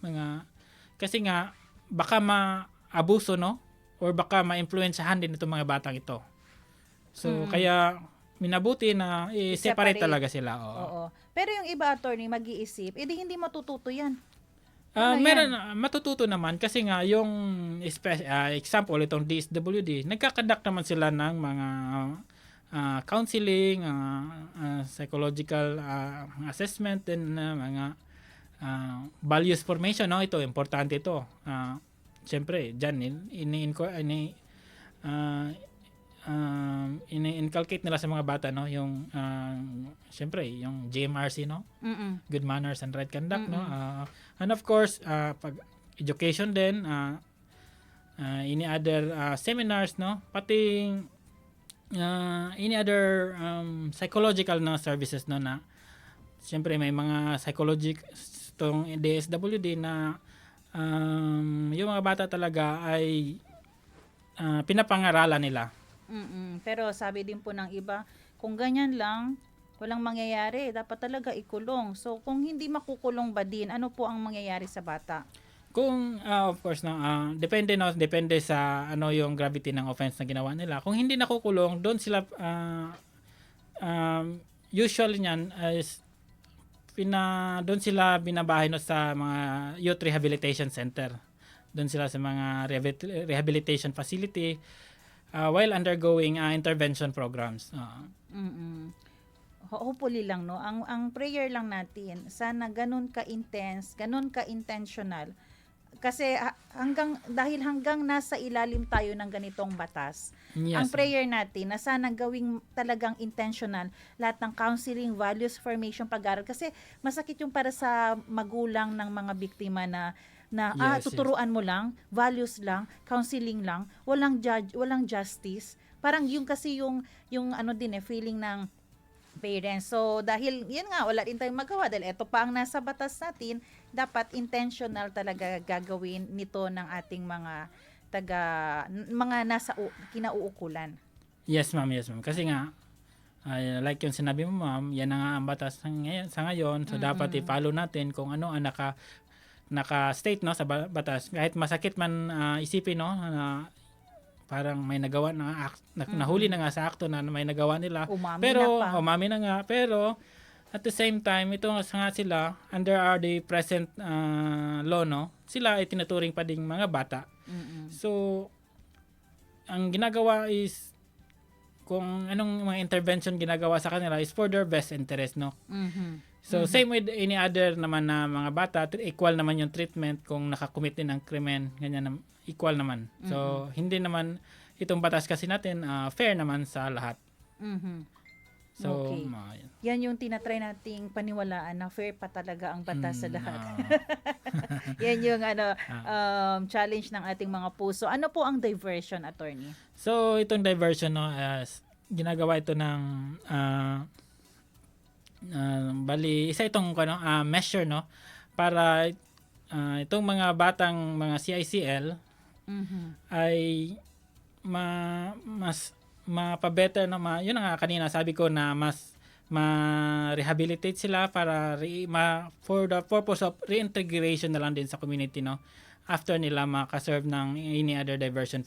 kasi nga baka maabuso no or baka ma-influensyahan din itong mga batang ito. So kaya minabuti na i-separate talaga sila. Oo. Pero yung iba attorney mag-iisip, hindi matututo yan. Meron matututo naman kasi nga yung example itong DSWD, nagkakandak naman sila ng mga counseling, psychological assessment, and mga values formation no, ito importante ito. Siyempre diyan ini-inculcate nila sa mga bata no yung syempre yung GMRC no, good manners and right conduct no, and of course pag education din, any other seminars no, pati any other psychological na services no, na syempre may mga psychological tong DSWD na yung mga bata talaga ay pinapangaralan nila. Pero sabi din po ng iba, kung ganyan lang, walang mangyayari. Dapat talaga ikulong. So, kung hindi makukulong ba din, ano po ang mangyayari sa bata? Kung, of course, depende sa ano yung gravity ng offense na ginawa nila. Kung hindi nakukulong, doon sila, usually niyan, doon sila binabahay no, sa mga youth rehabilitation center. Doon sila sa mga rehabilitation facility, while undergoing intervention programs. Hopefully lang no, ang prayer lang natin, sana ganun ka-intense, ganun ka-intentional, kasi dahil hanggang nasa ilalim tayo ng ganitong batas, Yes, ang prayer natin na sana gawing talagang intentional lahat ng counseling, values formation, pag-aaral, kasi masakit yung para sa magulang ng mga biktima na Yes, tuturuan mo lang, values lang, counseling lang, walang justice. Parang yung kasi yung ano din feeling ng parents. So dahil yun nga, wala din tayong magawa dahil ito pa ang nasa batas natin, dapat intentional talaga gagawin nito ng ating mga nasa kinauukulan. Yes, ma'am. Kasi nga, like yung sinabi mo, ma'am, yan na nga ang batas sa ngayon. So, dapat i-follow natin kung ano ang naka-state no, sa batas. Kahit masakit man isipin, no, na parang may nagawa na nahuli na nga sa akto na may nagawa nila. Umami na nga. Pero, at the same time, ito nga sila, under the present law, no, sila ay tinuturing pa ding mga bata. So, ang ginagawa is, kung anong mga intervention ginagawa sa kanila is for their best interest, no? So, same with any other naman na mga bata, equal naman yung treatment kung nakakumit din ng krimen, ganyan, equal naman. So, hindi naman itong batas kasi natin fair naman sa lahat. So, okay. Yan yung tinatry nating paniwalaan na fair pa talaga ang batas sa lahat. Yan yung challenge ng ating mga puso. Ano po ang diversion, attorney? So, itong diversion, no, ginagawa ito ng isa itong measure, no, para itong mga batang mga CICL ay mas mapabetter na yun nga kanina sabi ko na mas ma-rehabilitate sila para for the purpose of reintegration na lang din sa community, no, after nila makaserve ng any other diversion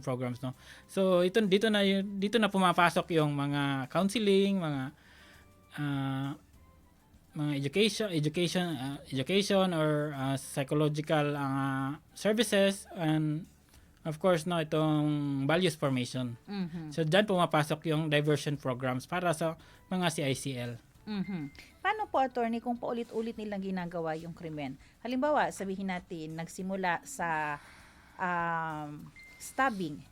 programs, no. So dito na pumapasok yung mga counseling, mga education or psychological services, and of course, no, itong values formation. So, dyan pumapasok yung diversion programs para sa mga CICL. Paano po, attorney, kung paulit-ulit nilang ginagawa yung krimen? Halimbawa, sabihin natin, nagsimula sa stabbing.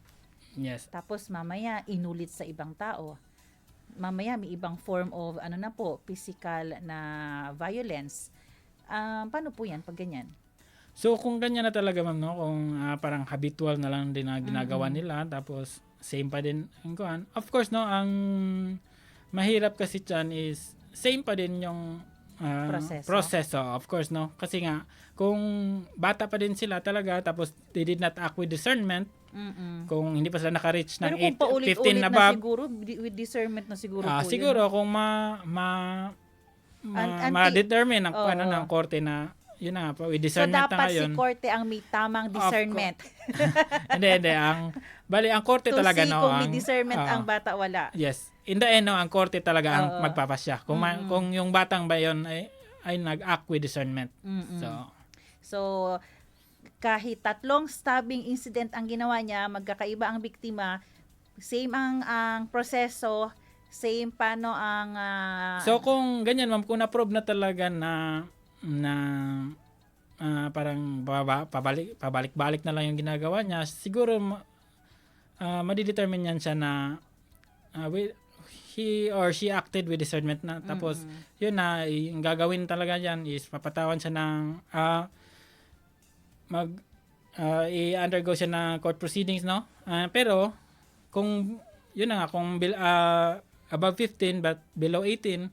Yes. Tapos, mamaya, inulit sa ibang tao. Mamaya, may ibang form of, physical na violence. Paano po yan pag ganyan? So, kung ganyan na talaga, ma'am, no, kung parang habitual na lang din na ginagawa nila, tapos same pa din ang kuhan. Of course, no, ang mahirap kasi dyan is same pa din yung proseso. Of course, no. Kasi nga, kung bata pa din sila talaga, tapos they did not act with discernment, kung hindi pa sila naka-reach ng 15 na above. Siguro, with discernment na siguro po siguro, kung ma-determine ng korte na yun na nga, with discernment so, na ngayon. So, dapat si korte ang may tamang discernment. Hindi. Ang korte talaga, no. Kung may discernment ang bata, wala. Yes. In the end, no, ang korte talaga ang magpapasya. Kung yung batang ba yun ay nag-act with discernment. So, kahit 3 stabbing incident ang ginawa niya, magkakaiba ang biktima, same ang proseso, same paano ang... So, kung ganyan, ma'am, kung na-prove na talaga na parang pabalik-balik na lang yung ginagawa niya, siguro madidetermine yan siya na he or she acted with discernment na, tapos yun na, yung gagawin talaga yan is papatawan siya ng i-undergo siya ng court proceedings, no. Pero kung yun na nga, kung above 15 but below 18,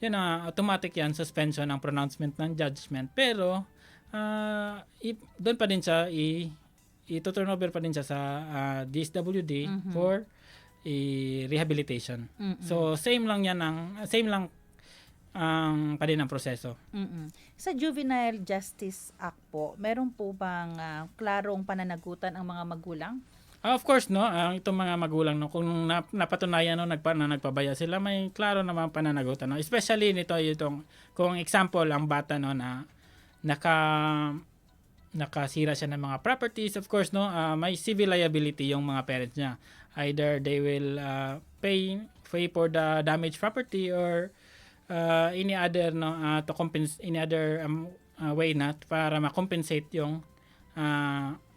yun na, automatic yan, suspension ang pronouncement ng judgment. Pero, doon pa din siya, i-turn over pa din siya sa DSWD for rehabilitation. So, same lang pa din ang proseso. Sa Juvenile Justice Act po, meron po bang klarong pananagutan ang mga magulang? Of course, no, itong mga magulang, no, kung napatunayan, no, nagpabaya sila, may klaro naman pananagutan, no. Especially nito itong, kung example, ang bata, no, na nakasira siya ng mga properties, of course, no, may civil liability yung mga parents niya. Either they will pay for the damaged property or any other, no, to compensate any other way na para ma-compensate yung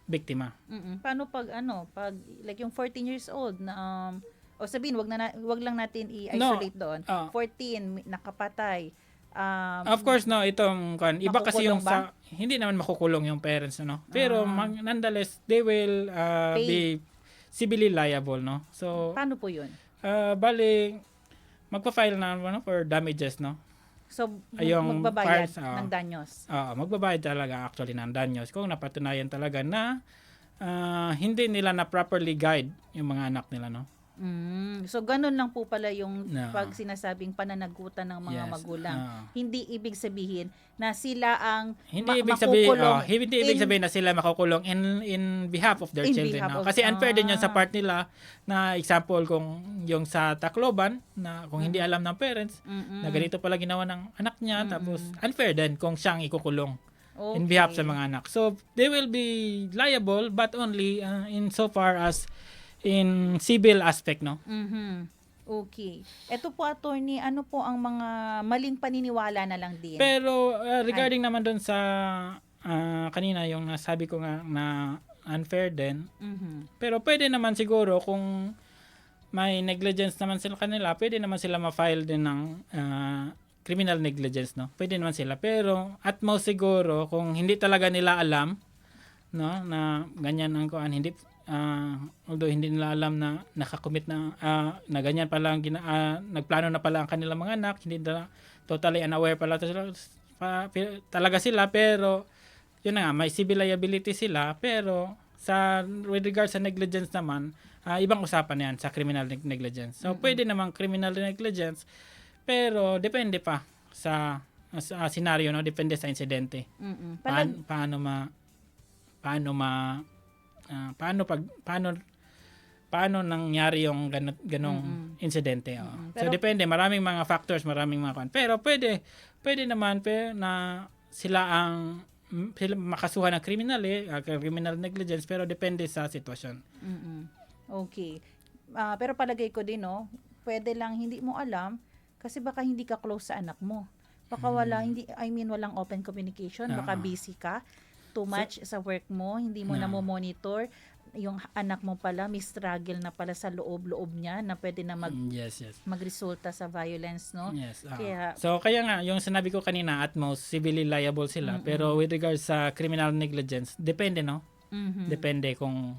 biktima. Paano pag pag like yung 14 years old na o sabihin wag lang natin i-isolate doon. 14 nakapatay. Of course no, itong iba kasi yung ba? hindi naman makukulong yung parents no. Pero nonetheless they will be civilly liable no. So paano po 'yun? Bali magpa-file na for damages no. So, yung magbabayad parts, ng danyos. Magbabayad talaga actually ng danyos kung napatunayan talaga na hindi nila na properly guide yung mga anak nila, no? So, ganun lang po pala yung No. pag sinasabing pananagutan ng mga Yes. magulang. Hindi ibig sabihin na sila ang Hindi ibig sabihin makukulong na sila makukulong in behalf of their In children. behalf No? of- Kasi unfair din yun sa part nila na example kung yung sa Tacloban na kung hindi alam ng parents na ganito pala ginawa ng anak niya tapos unfair din kung siyang ikukulong in behalf sa mga anak. So they will be liable but only in so far as in civil aspect, no? Okay. Ito po, attorney, ano po ang mga maling paniniwala na lang din? Pero regarding naman doon sa kanina yung nasabi ko nga na unfair din. Pero pwede naman siguro kung may negligence naman sila kanila, pwede naman sila ma-file din ng criminal negligence, no? Pwede naman sila. Pero at most siguro kung hindi talaga nila alam, no, na ganyan ang kuan, hindi although hindi nila alam na nakakommit na na ganyan pala ang nagplano na pala ang kanilang mga anak, hindi nila totally unaware pala talaga sila, pero yun na nga, may civil liability sila, pero with regards sa negligence naman, ibang usapan yan sa criminal negligence. So pwede namang criminal negligence, pero depende pa sa scenario, no, depende sa insidente. Paano nangyari yung ganong insidente. So depende, maraming mga factors, maraming mga pero pwede naman na sila makasuhan ng criminal negligence, pero depende sa sitwasyon. Okay. Pero palagay ko din, no, pwede lang hindi mo alam kasi baka hindi ka close sa anak mo. Baka walang open communication, baka busy ka too much sa work mo, hindi mo na mo monitor yung anak mo pala, may struggle na pala sa loob niya na pwede na magresulta sa violence, no? Yes. Kaya nga, yung sinabi ko kanina, at most civilly liable sila. Pero with regards sa criminal negligence, depende, no? Depende kung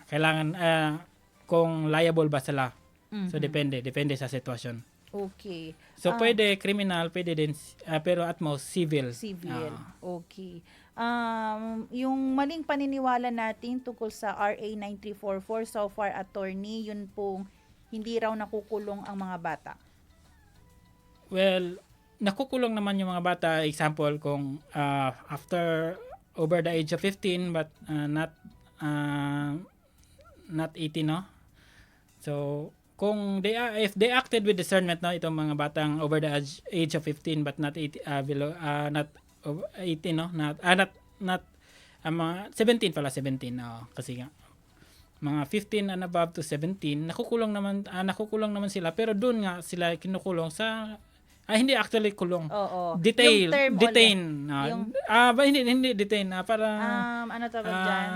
kailangan, kung liable ba sila. So depende sa sitwasyon. Okay. So pwede criminal, pwede din, pero at most civil. Okay. Yung maling paniniwala natin tungkol sa RA 9344, so far, attorney, yun pong hindi raw nakukulong ang mga bata. Well, nakukulong naman yung mga bata. Example, kung after over the age of 15 but not 18, no? So, kung if they acted with discernment, no, itong mga batang over the age of 15 but not 18, not 18, no, not 17 pala, 17, kasi nga mga 15 and above to 17 nakukulong naman sila, pero doon nga sila kinukulong sa hindi actually kulong. Detain. Hindi detain, para ano tawag diyan?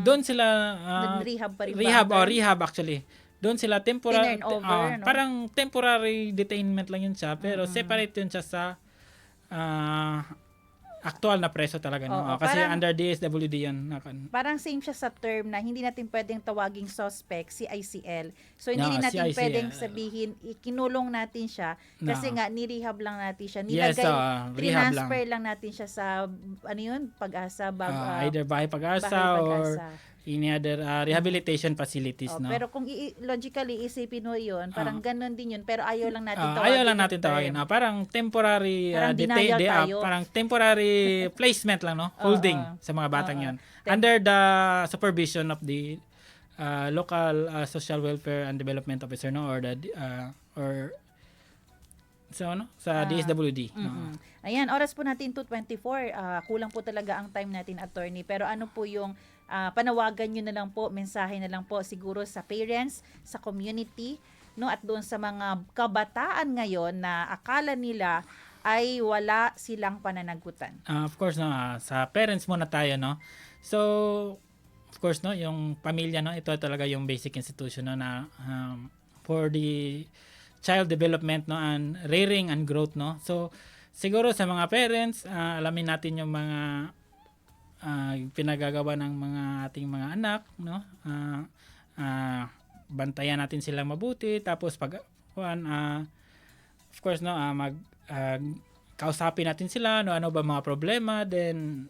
Doon sila rehab pa rin. Rehab actually. Doon sila temporary, no? Parang temporary detainment lang yun siya, pero separate yun siya sa actual na preso talaga. No? Kasi parang, under DSWD yun. Parang same siya sa term na hindi natin pwedeng tawaging suspect, CICL. So hindi rin natin pwedeng sabihin, kinulong natin siya kasi nga nirehab lang natin siya. Transfer lang natin siya sa, Pag-asa, either Bahay Pag-asa or any other rehabilitation facilities. No? Pero kung logically isipin mo yun, parang ganun din yun, pero ayaw lang natin tawagin. Parang temporary parang temporary placement lang, no? Holding sa mga batang yun. Under the supervision of the local social welfare and development officer, no, or the sa DSWD. Ayan, oras po natin 2:24. Kulang po talaga ang time natin, attorney. Pero ano po yung panawagan nyo na lang po, mensahe na lang po siguro sa parents, sa community, no, at doon sa mga kabataan ngayon na akala nila ay wala silang pananagutan? Of course, no, sa parents muna tayo, no. So, of course, no, yung pamilya, no, ito talaga yung basic institution, no, na for the child development, no, and rearing and growth, no. So, siguro sa mga parents, alamin natin yung mga pinagagawa ng mga ating mga anak, no. Bantayan natin sila mabuti, tapos of course, no, kausapin natin sila, no, ano ba mga problema, then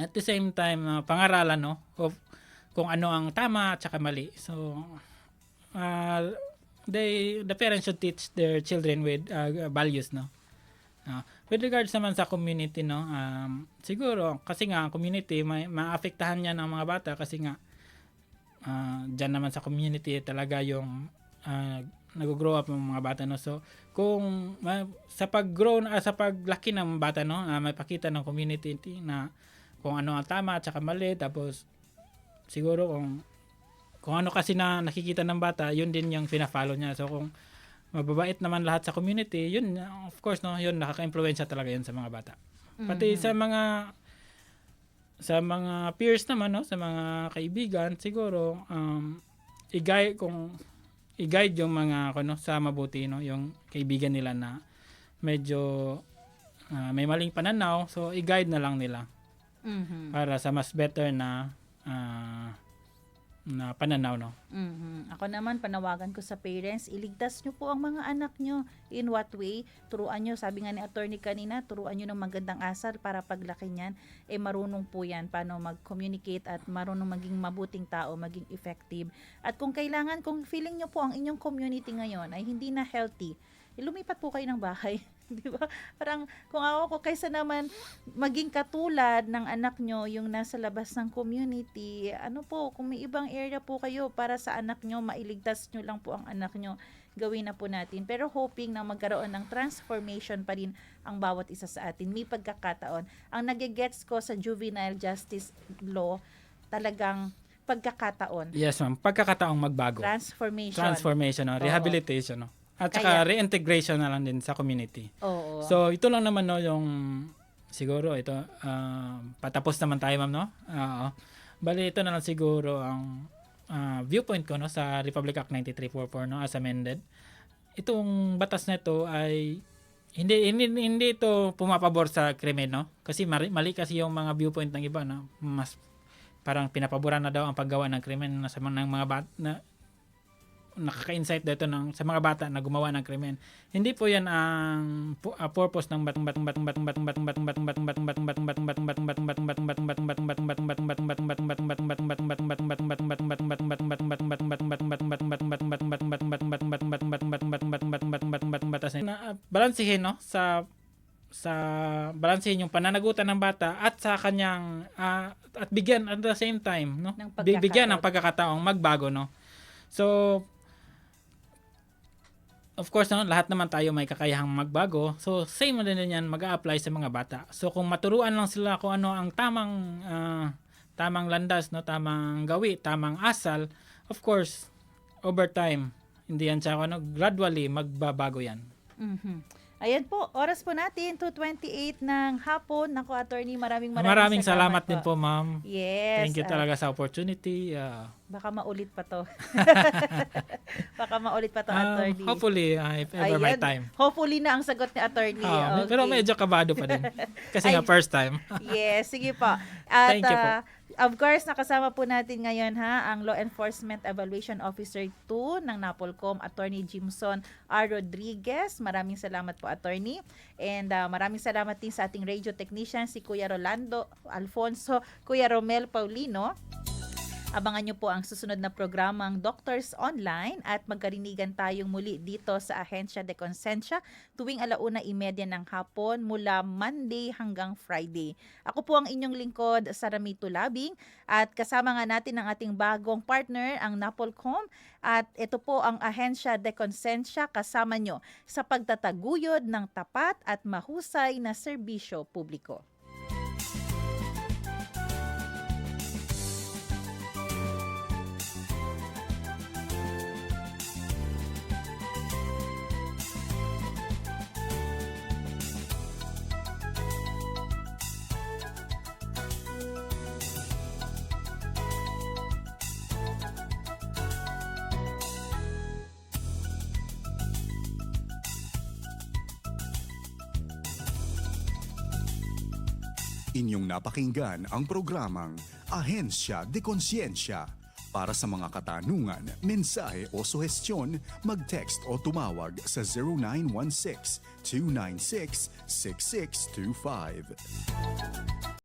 at the same time pangaralan, no, of kung ano ang tama at saka mali. So the parents should teach their children with values, no. With regards naman sa community, no, siguro kasi nga community may maapektahan niya ng mga bata kasi nga dyan naman sa community talaga yung nag-grow up ng mga bata, no. So kung sa paglaki ng bata, no, may pakita ng community na kung ano ang tama at saka mali, tapos siguro kung ano kasi na nakikita ng bata, yun din yung pina-follow niya. So kung mababait naman lahat sa community, yun of course, no, yun nakaka-impluwensya talaga yun sa mga bata. Pati sa mga peers naman, no, sa mga kaibigan, siguro i-guide yung mga sa mabuti, no, yung kaibigan nila na medyo may maling pananaw, so i-guide na lang nila. Para sa mas better na pananaw, no. Ako naman, panawagan ko sa parents, iligtas nyo po ang mga anak nyo. In what way? Turuan nyo, sabi nga ni attorney kanina, turuan nyo ng magandang asal para paglaki niyan, marunong po yan paano mag-communicate at marunong maging mabuting tao, maging effective. At kung feeling nyo po ang inyong community ngayon ay hindi na healthy, lumipat po kayo ng bahay. Di ba? Parang kung ako kaysa naman maging katulad ng anak nyo yung nasa labas ng community, kung may ibang area po kayo para sa anak nyo, mailigtas nyo lang po ang anak nyo, gawin na po natin. Pero hoping na magkaroon ng transformation pa rin ang bawat isa sa atin. May pagkakataon. Ang nagigets ko sa juvenile justice law, talagang pagkakataon. Yes, ma'am. Pagkakataong magbago. Transformation, no? Rehabilitation, no? At saka reintegration na lang din sa community. Oo. So ito lang naman, no, yung siguro ito patapos naman tayo, ma'am, no. Bali ito na lang siguro ang viewpoint ko, no, sa Republic Act 9344, no, as amended. Itong batas na ito ay hindi ito pumapabor sa krimen, no. Kasi mali kasi yung mga viewpoint ng iba, no. Mas parang pinapaboran na daw ang paggawa ng krimen sa mga bata na nakaka-insight dito sa mga bata na gumawa ng krimen. Hindi po 'yan ang purpose ng balansehin, no, sa balansehin yung pananagutan ng bata at sa kanyang at bigyan at the same time, no, bigyan ng pagkakataong magbago, no. So of course, no, lahat naman tayo may kakayahang magbago. So, same din yan mag-a-apply sa mga bata. So, kung maturuan lang sila kung ano ang tamang landas, no, tamang gawi, tamang asal, of course, over time, hindi yan siya, gradually, magbabago yan. Ayan po, oras po natin, 2:28 ng hapon. Naku, attorney, maraming salamat din po, ma'am. Yes. Thank you talaga sa opportunity. Baka maulit pa to. Attorney. Hopefully, if ever my time. Hopefully na ang sagot ni attorney. Okay. Pero medyo kabado pa din. Kasi nga first time. Yes, sige po. At, thank you po. Of course, nakasama po natin ngayon ang Law Enforcement Evaluation Officer 2 ng NAPOLCOM, Attorney Jimson R. Rodriguez. Maraming salamat po, attorney. And maraming salamat din sa ating radio technician, si Kuya Rolando Alfonso, Kuya Romel Paulino. Abangan nyo po ang susunod na programang Doctors Online at magkarinigan tayong muli dito sa Ahensya de Consensya tuwing 1:30 ng hapon mula Monday hanggang Friday. Ako po ang inyong lingkod, Sarami Tulabing, at kasama nga natin ang ating bagong partner, ang NAPOLCOM, at ito po ang Ahensya de Consensya kasama nyo sa pagtataguyod ng tapat at mahusay na serbisyo publiko. Inyong napakinggan ang programang Ahensya de Konsensya. Para sa mga katanungan, mensahe o suhestyon, mag-text o tumawag sa 0916-296-6625.